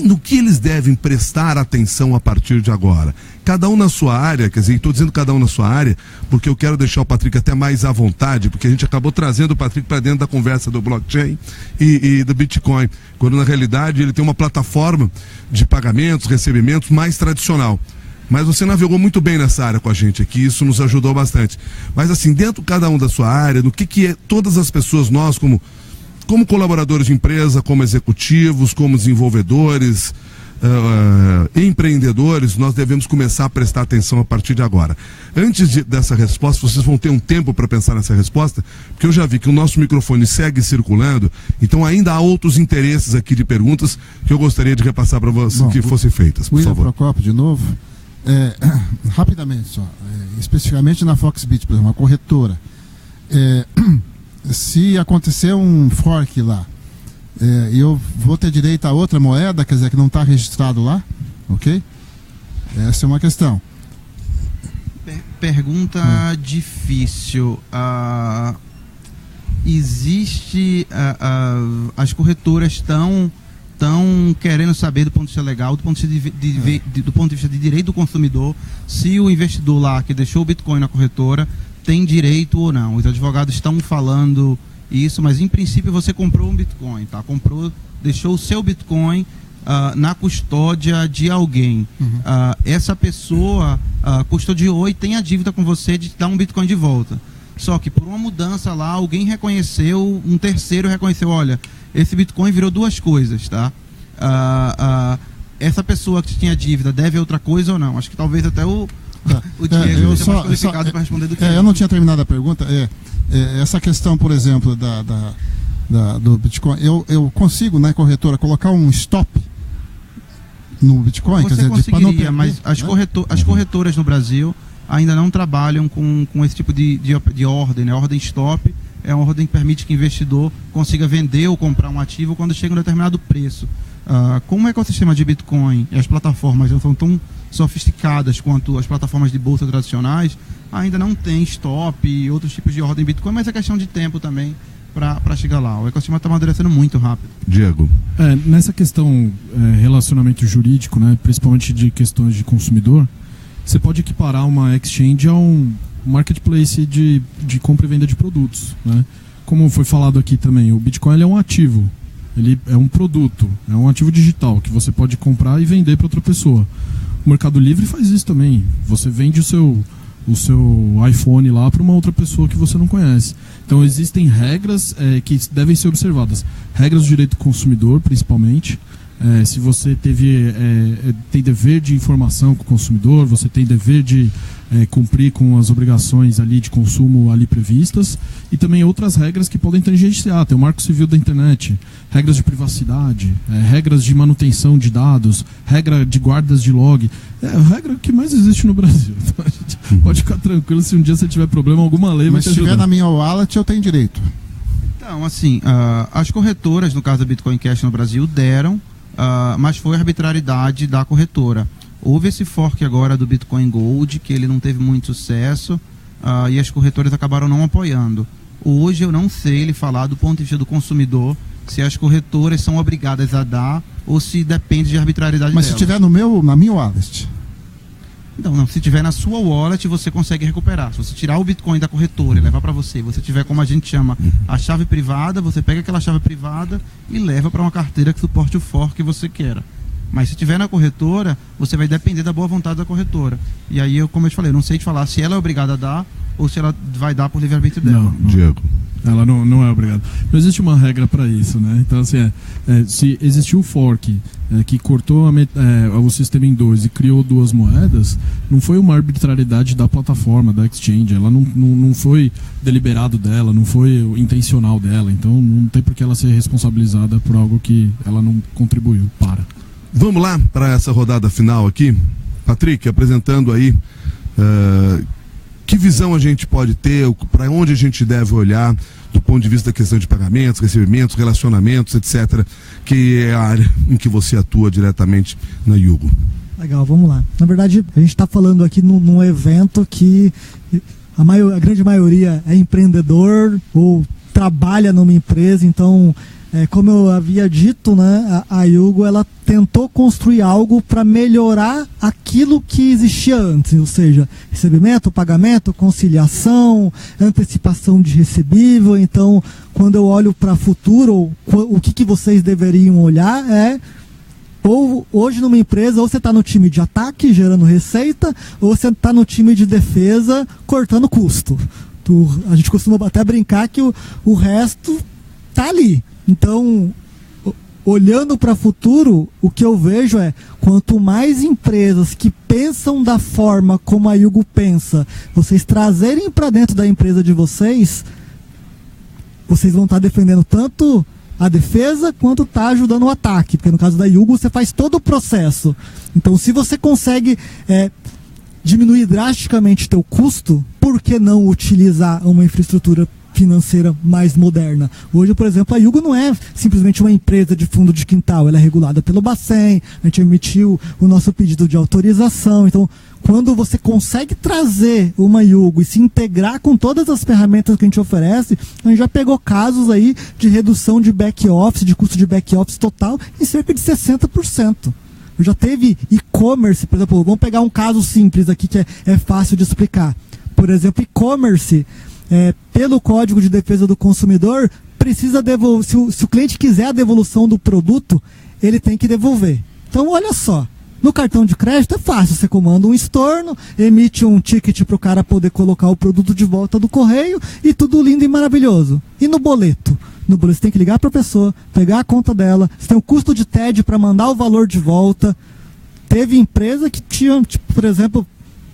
no que eles devem prestar atenção a partir de agora. Cada um na sua área, quer dizer, estou dizendo cada um na sua área, porque eu quero deixar o Patrick até mais à vontade, porque a gente acabou trazendo o Patrick para dentro da conversa do blockchain e do Bitcoin, quando na realidade ele tem uma plataforma de pagamentos, recebimentos mais tradicional. Mas você navegou muito bem nessa área com a gente aqui, isso nos ajudou bastante. Mas assim, dentro cada um da sua área, no que é todas as pessoas, nós como colaboradores de empresa, como executivos, como desenvolvedores, empreendedores, nós devemos começar a prestar atenção a partir de agora. Antes dessa resposta, vocês vão ter um tempo para pensar nessa resposta, porque eu já vi que o nosso microfone segue circulando, então ainda há outros interesses aqui de perguntas que eu gostaria de repassar para vocês que fossem feitas, por favor. Procopio, de novo. Rapidamente só, especificamente na Foxbit, por exemplo, uma corretora, se acontecer um fork lá, eu vou ter direito a outra moeda, quer dizer, que não está registrado lá, ok? Essa é uma questão. Pergunta difícil. As corretoras estão querendo saber do ponto de vista legal, do ponto de vista de direito do consumidor, se o investidor lá que deixou o Bitcoin na corretora tem direito ou não. Os advogados estão falando isso, mas em princípio você comprou um Bitcoin, tá? Deixou o seu Bitcoin na custódia de alguém. Essa pessoa custodiou e tem a dívida com você de te dar um Bitcoin de volta. Só que por uma mudança lá, alguém reconheceu, um terceiro reconheceu, olha, esse Bitcoin virou 2 coisas, tá? Essa pessoa que tinha dívida deve outra coisa ou não? Acho que talvez até o Diego seja mais qualificado para responder do que eu não tinha terminado a pergunta. Essa questão, por exemplo, do Bitcoin, eu consigo, na corretora, colocar um stop no Bitcoin? Você conseguiria, mas as corretoras no Brasil ainda não trabalham com esse tipo de ordem, né? A ordem stop é uma ordem que permite que o investidor consiga vender ou comprar um ativo quando chega a um determinado preço. Como o ecossistema de Bitcoin e as plataformas não são tão sofisticadas quanto as plataformas de bolsa tradicionais, ainda não tem stop e outros tipos de ordem Bitcoin, mas é questão de tempo também para chegar lá. O ecossistema está amadurecendo muito rápido. Diego. Nessa questão relacionamento jurídico, né, principalmente de questões de consumidor, você pode equiparar uma exchange a um marketplace de compra e venda de produtos, né? Como foi falado aqui também, o Bitcoin ele é um ativo, ele é um produto, é um ativo digital que você pode comprar e vender para outra pessoa. O Mercado Livre faz isso também. Você vende o seu iPhone lá para uma outra pessoa que você não conhece. Então existem regras que devem ser observadas. Regras do direito do consumidor, principalmente. Se você tem dever de informação com o consumidor, você tem dever de cumprir com as obrigações ali de consumo ali previstas, e também outras regras que podem tangenciar. Tem o Marco Civil da Internet, regras de privacidade, regras de manutenção de dados, regra de guardas de log. É a regra que mais existe no Brasil. Então a gente pode ficar tranquilo, se um dia você tiver problema, alguma lei vai te ajudar. Mas se estiver na minha wallet, eu tenho direito. Então, assim, as corretoras, no caso da Bitcoin Cash no Brasil, deram, mas foi a arbitrariedade da corretora. Houve esse fork agora do Bitcoin Gold, que ele não teve muito sucesso, e as corretoras acabaram não apoiando. Hoje eu não sei ele falar do ponto de vista do consumidor se as corretoras são obrigadas a dar ou se depende de arbitrariedade Mas dela. se tiver na minha wallet? Então, não, se tiver na sua wallet, você consegue recuperar. Se você tirar o Bitcoin da corretora e levar para você tiver, como a gente chama, a chave privada, você pega aquela chave privada e leva para uma carteira que suporte o fork que você queira. Mas se tiver na corretora, você vai depender da boa vontade da corretora. E aí, como eu te falei, eu não sei te falar se ela é obrigada a dar ou se ela vai dar por livre-arbítrio dela. Não, Diego. Ela não é obrigada. Não existe uma regra para isso, né? Então, assim, se existiu o fork que cortou o sistema em dois e criou duas moedas, não foi uma arbitrariedade da plataforma, da exchange. Ela não foi deliberado dela, não foi intencional dela. Então, não tem por que ela ser responsabilizada por algo que ela não contribuiu para. Vamos lá para essa rodada final aqui. Patrick, apresentando aí que visão a gente pode ter, para onde a gente deve olhar do ponto de vista da questão de pagamentos, recebimentos, relacionamentos, etc., que é a área em que você atua diretamente na Yugo. Legal, vamos lá. Na verdade, a gente está falando aqui num evento que a grande maioria é empreendedor ou trabalha numa empresa, então... como eu havia dito, né, a Yugo ela tentou construir algo para melhorar aquilo que existia antes, ou seja, recebimento, pagamento, conciliação, antecipação de recebível. Então, quando eu olho para o futuro, o que vocês deveriam olhar ou hoje numa empresa, ou você está no time de ataque gerando receita, ou você está no time de defesa cortando custo. A gente costuma até brincar que o resto está ali. Então, olhando para o futuro, o que eu vejo quanto mais empresas que pensam da forma como a Yugo pensa, vocês trazerem para dentro da empresa de vocês vão estar defendendo tanto a defesa quanto está ajudando o ataque, porque no caso da Yugo você faz todo o processo. Então, se você consegue diminuir drasticamente teu custo, por que não utilizar uma infraestrutura financeira mais moderna? Hoje, por exemplo, a Yugo não é simplesmente uma empresa de fundo de quintal, ela é regulada pelo Bacen, a gente emitiu o nosso pedido de autorização. Então, quando você consegue trazer uma Yugo e se integrar com todas as ferramentas que a gente oferece, a gente já pegou casos aí de redução de back-office, de custo de back-office total em cerca de 60%. Já teve e-commerce, por exemplo, vamos pegar um caso simples aqui que é fácil de explicar. Por exemplo, e-commerce, pelo Código de Defesa do Consumidor, precisa devolver. Se o cliente quiser a devolução do produto, ele tem que devolver. Então, olha só, no cartão de crédito é fácil, você comanda um estorno, emite um ticket para o cara poder colocar o produto de volta do correio e tudo lindo e maravilhoso. E no boleto? No boleto você tem que ligar para a pessoa, pegar a conta dela, você tem um custo de TED para mandar o valor de volta. Teve empresa que tinha, por exemplo,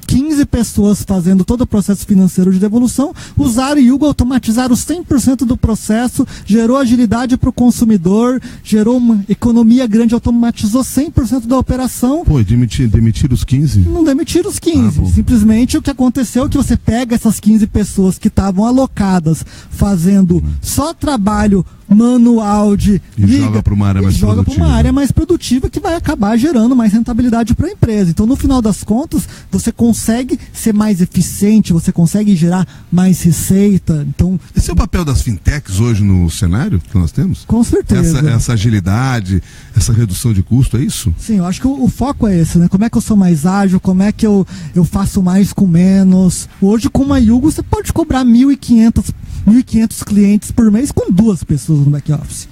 15 pessoas fazendo todo o processo financeiro de devolução, usaram o Yugo, automatizaram 100% do processo, gerou agilidade para o consumidor, gerou uma economia grande, automatizou 100% da operação. Pô, demitiram os 15? Não demitiram os 15. Simplesmente o que aconteceu é que você pega essas 15 pessoas que estavam alocadas fazendo só trabalho manual de e joga para uma área mais joga produtiva. para uma área mais produtiva que vai acabar gerando mais rentabilidade para a empresa. Então, no final das contas, você consegue ser mais eficiente, você consegue gerar mais receita. Então, esse é o papel das fintechs hoje no cenário que nós temos? Com certeza. Essa agilidade, essa redução de custo, é isso? Sim, eu acho que o foco é esse, né? Como é que eu sou mais ágil, como é que eu faço mais com menos. Hoje, com uma Yugo, você pode cobrar 1.500 clientes por mês com 2 pessoas no back-office.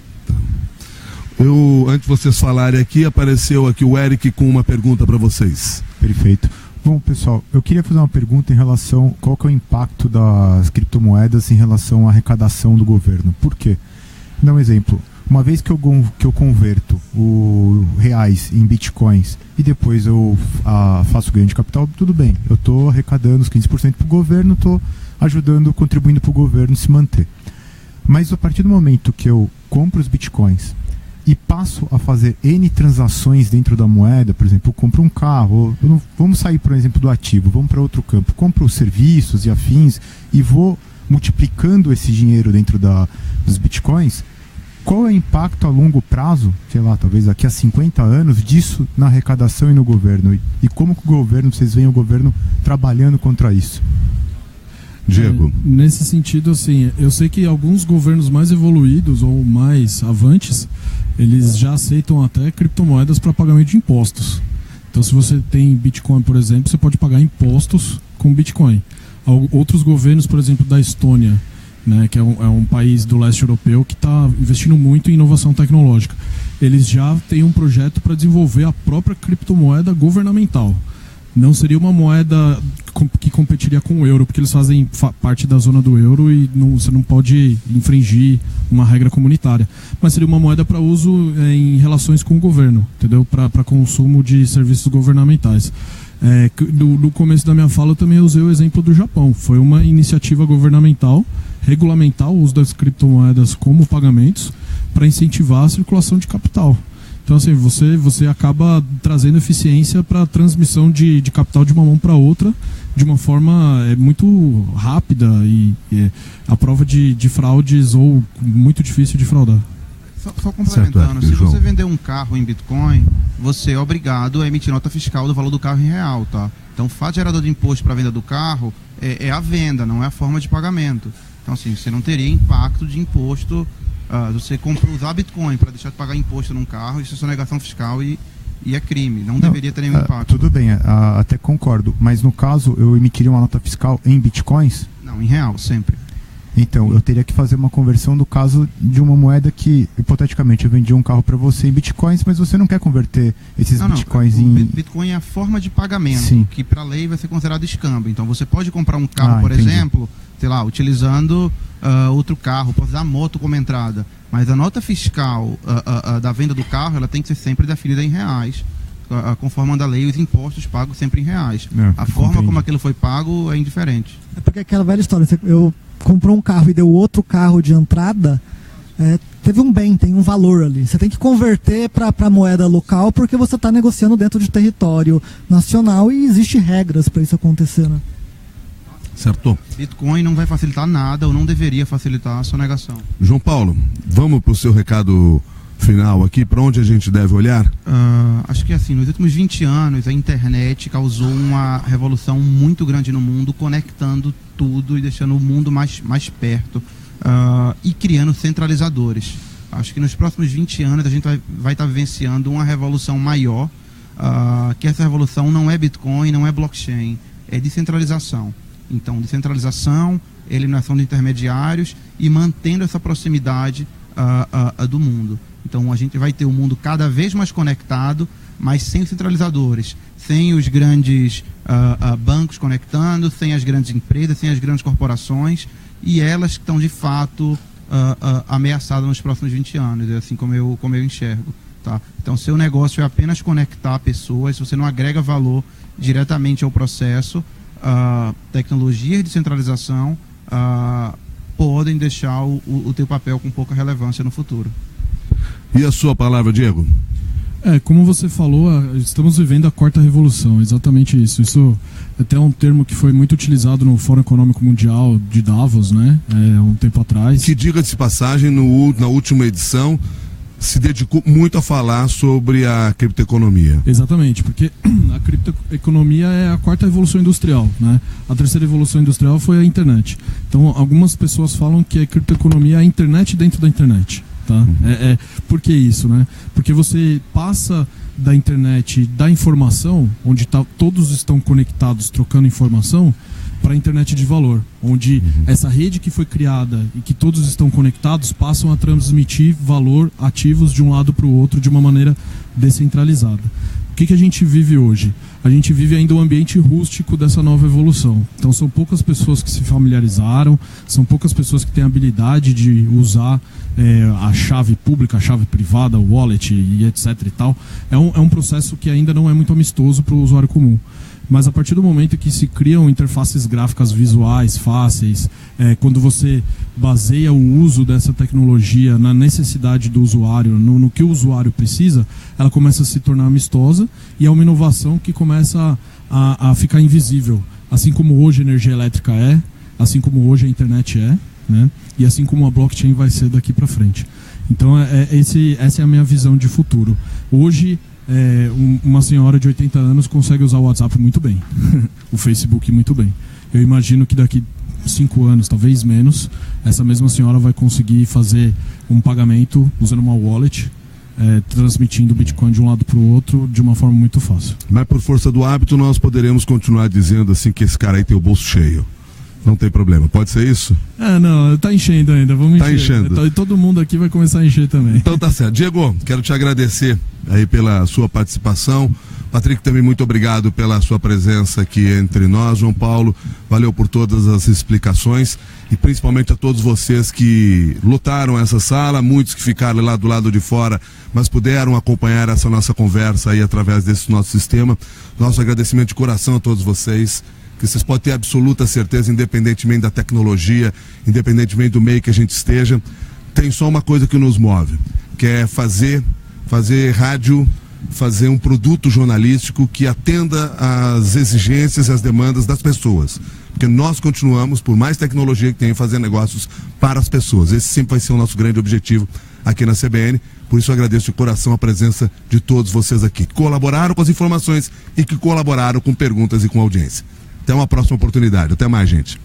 Antes de vocês falarem aqui, apareceu aqui o Eric com uma pergunta para vocês. Perfeito. Bom, pessoal, eu queria fazer uma pergunta em relação qual que é o impacto das criptomoedas em relação à arrecadação do governo. Por quê? Vou dar um exemplo. Uma vez que eu converto o reais em bitcoins e depois eu faço ganho de capital, tudo bem. Eu estou arrecadando os 15% para o governo, estou ajudando, contribuindo para o governo se manter. Mas a partir do momento que eu compro os bitcoins e passo a fazer N transações dentro da moeda, por exemplo, eu compro um carro, vamos sair, por exemplo, do ativo, vamos para outro campo, compro serviços e afins e vou multiplicando esse dinheiro dentro dos bitcoins, qual é o impacto a longo prazo, sei lá, talvez daqui a 50 anos, disso na arrecadação e no governo? E como que vocês veem o governo trabalhando contra isso? Diego. Nesse sentido, assim, eu sei que alguns governos mais evoluídos ou mais avantes, eles já aceitam até criptomoedas para pagamento de impostos. Então, se você tem Bitcoin, por exemplo, você pode pagar impostos com Bitcoin. Outros governos, por exemplo, da Estônia, né, que é um país do leste europeu que está investindo muito em inovação tecnológica, eles já têm um projeto para desenvolver a própria criptomoeda governamental. Não seria uma moeda que competiria com o euro, porque eles fazem parte da zona do euro e você não pode infringir uma regra comunitária. Mas seria uma moeda para uso em relações com o governo, entendeu? Para consumo de serviços governamentais. No começo da minha fala eu também usei o exemplo do Japão. Foi uma iniciativa governamental regulamentar o uso das criptomoedas como pagamentos para incentivar a circulação de capital. Então, assim, você acaba trazendo eficiência para a transmissão de capital de uma mão para outra de uma forma muito rápida e a prova de fraudes ou muito difícil de fraudar. Só complementando, se você vender um carro em Bitcoin, você é obrigado a emitir nota fiscal do valor do carro em real, tá? Então, o fato gerador de imposto para a venda do carro é a venda, não é a forma de pagamento. Então, assim, você não teria impacto de imposto. Você usar Bitcoin para deixar de pagar imposto num carro, isso é sonegação fiscal e é crime. Não deveria ter nenhum impacto. Tudo bem, até concordo. Mas no caso, eu emitiria uma nota fiscal em Bitcoins? Não, em real, sempre. Então, eu teria que fazer uma conversão do caso de uma moeda que, hipoteticamente, eu vendi um carro para você em Bitcoins, mas você não quer converter esses Bitcoins em... Bitcoin é a forma de pagamento, Sim. que para a lei vai ser considerado escâmbio. Então, você pode comprar um carro, por exemplo, sei lá, utilizando outro carro, pode usar moto como entrada. Mas a nota fiscal da venda do carro, ela tem que ser sempre definida em reais. Conforme a lei, os impostos pagos sempre em reais. A forma como aquilo foi pago é indiferente. É porque aquela velha história, eu comprou um carro e deu outro carro de entrada, teve um bem, tem um valor ali. Você tem que converter para moeda local porque você está negociando dentro de território nacional e existem regras para isso acontecer, né? Certo. Bitcoin não vai facilitar nada ou não deveria facilitar a sonegação. João Paulo, vamos para o seu recado final aqui, para onde a gente deve olhar? Acho que assim, nos últimos 20 anos a internet causou uma revolução muito grande no mundo, conectando tudo e deixando o mundo mais perto e criando centralizadores. Acho que nos próximos 20 anos a gente vai estar vivenciando uma revolução maior, que essa revolução não é Bitcoin, não é blockchain, é descentralização. Então, descentralização, eliminação de intermediários e mantendo essa proximidade do mundo. Então, a gente vai ter um mundo cada vez mais conectado, mas sem os centralizadores, sem os grandes bancos conectando, sem as grandes empresas, sem as grandes corporações, e elas que estão, de fato, ameaçadas nos próximos 20 anos, é assim como eu enxergo. Tá? Então, seu negócio é apenas conectar pessoas, se você não agrega valor diretamente ao processo, tecnologias de centralização podem deixar o teu papel com pouca relevância no futuro. E a sua palavra, Diego? Como você falou, estamos vivendo a quarta revolução, exatamente isso. Isso é até um termo que foi muito utilizado no Fórum Econômico Mundial de Davos, né? Um tempo atrás. Que, diga-se de passagem, na última edição se dedicou muito a falar sobre a criptoeconomia. Exatamente, porque a criptoeconomia é a quarta revolução industrial, né? A terceira revolução industrial foi a internet. Então, algumas pessoas falam que a criptoeconomia é a internet dentro da internet. Tá? Por que isso, né? Porque você passa da internet da informação, onde todos estão conectados trocando informação, para a internet de valor, onde essa rede que foi criada e que todos estão conectados passam a transmitir valor, ativos de um lado para o outro de uma maneira descentralizada. O que a gente vive hoje? A gente vive ainda um ambiente rústico dessa nova evolução. Então são poucas pessoas que se familiarizaram, são poucas pessoas que têm a habilidade de usar a chave pública, a chave privada, o wallet e etc e tal. É um processo que ainda não é muito amistoso para o usuário comum. Mas a partir do momento que se criam interfaces gráficas visuais fáceis, quando você baseia o uso dessa tecnologia na necessidade do usuário, no que o usuário precisa, ela começa a se tornar amistosa e é uma inovação que começa a ficar invisível. Assim como hoje a energia elétrica assim como hoje a internet né? E assim como a blockchain vai ser daqui para frente. Então essa é a minha visão de futuro. Hoje, uma senhora de 80 anos consegue usar o WhatsApp muito bem, o Facebook muito bem. Eu imagino que daqui 5 anos, talvez menos, essa mesma senhora vai conseguir fazer um pagamento usando uma wallet, transmitindo o Bitcoin de um lado para o outro de uma forma muito fácil. Mas por força do hábito nós poderemos continuar dizendo assim que esse cara aí tem o bolso cheio. Não tem problema, pode ser isso? Não, tá enchendo ainda, vamos encher. Tá enchendo. E todo mundo aqui vai começar a encher também. Então tá certo. Diego, quero te agradecer aí pela sua participação. Patrick, também muito obrigado pela sua presença aqui entre nós. João Paulo, valeu por todas as explicações e principalmente a todos vocês que lotaram essa sala, muitos que ficaram lá do lado de fora, mas puderam acompanhar essa nossa conversa aí através desse nosso sistema. Nosso agradecimento de coração a todos vocês, que vocês podem ter absoluta certeza, independentemente da tecnologia, independentemente do meio que a gente esteja, tem só uma coisa que nos move, que é fazer rádio, fazer um produto jornalístico que atenda às exigências e às demandas das pessoas. Porque nós continuamos, por mais tecnologia que tem, fazer negócios para as pessoas. Esse sempre vai ser o nosso grande objetivo aqui na CBN. Por isso eu agradeço de coração a presença de todos vocês aqui, que colaboraram com as informações e que colaboraram com perguntas e com audiência. Até uma próxima oportunidade. Até mais, gente.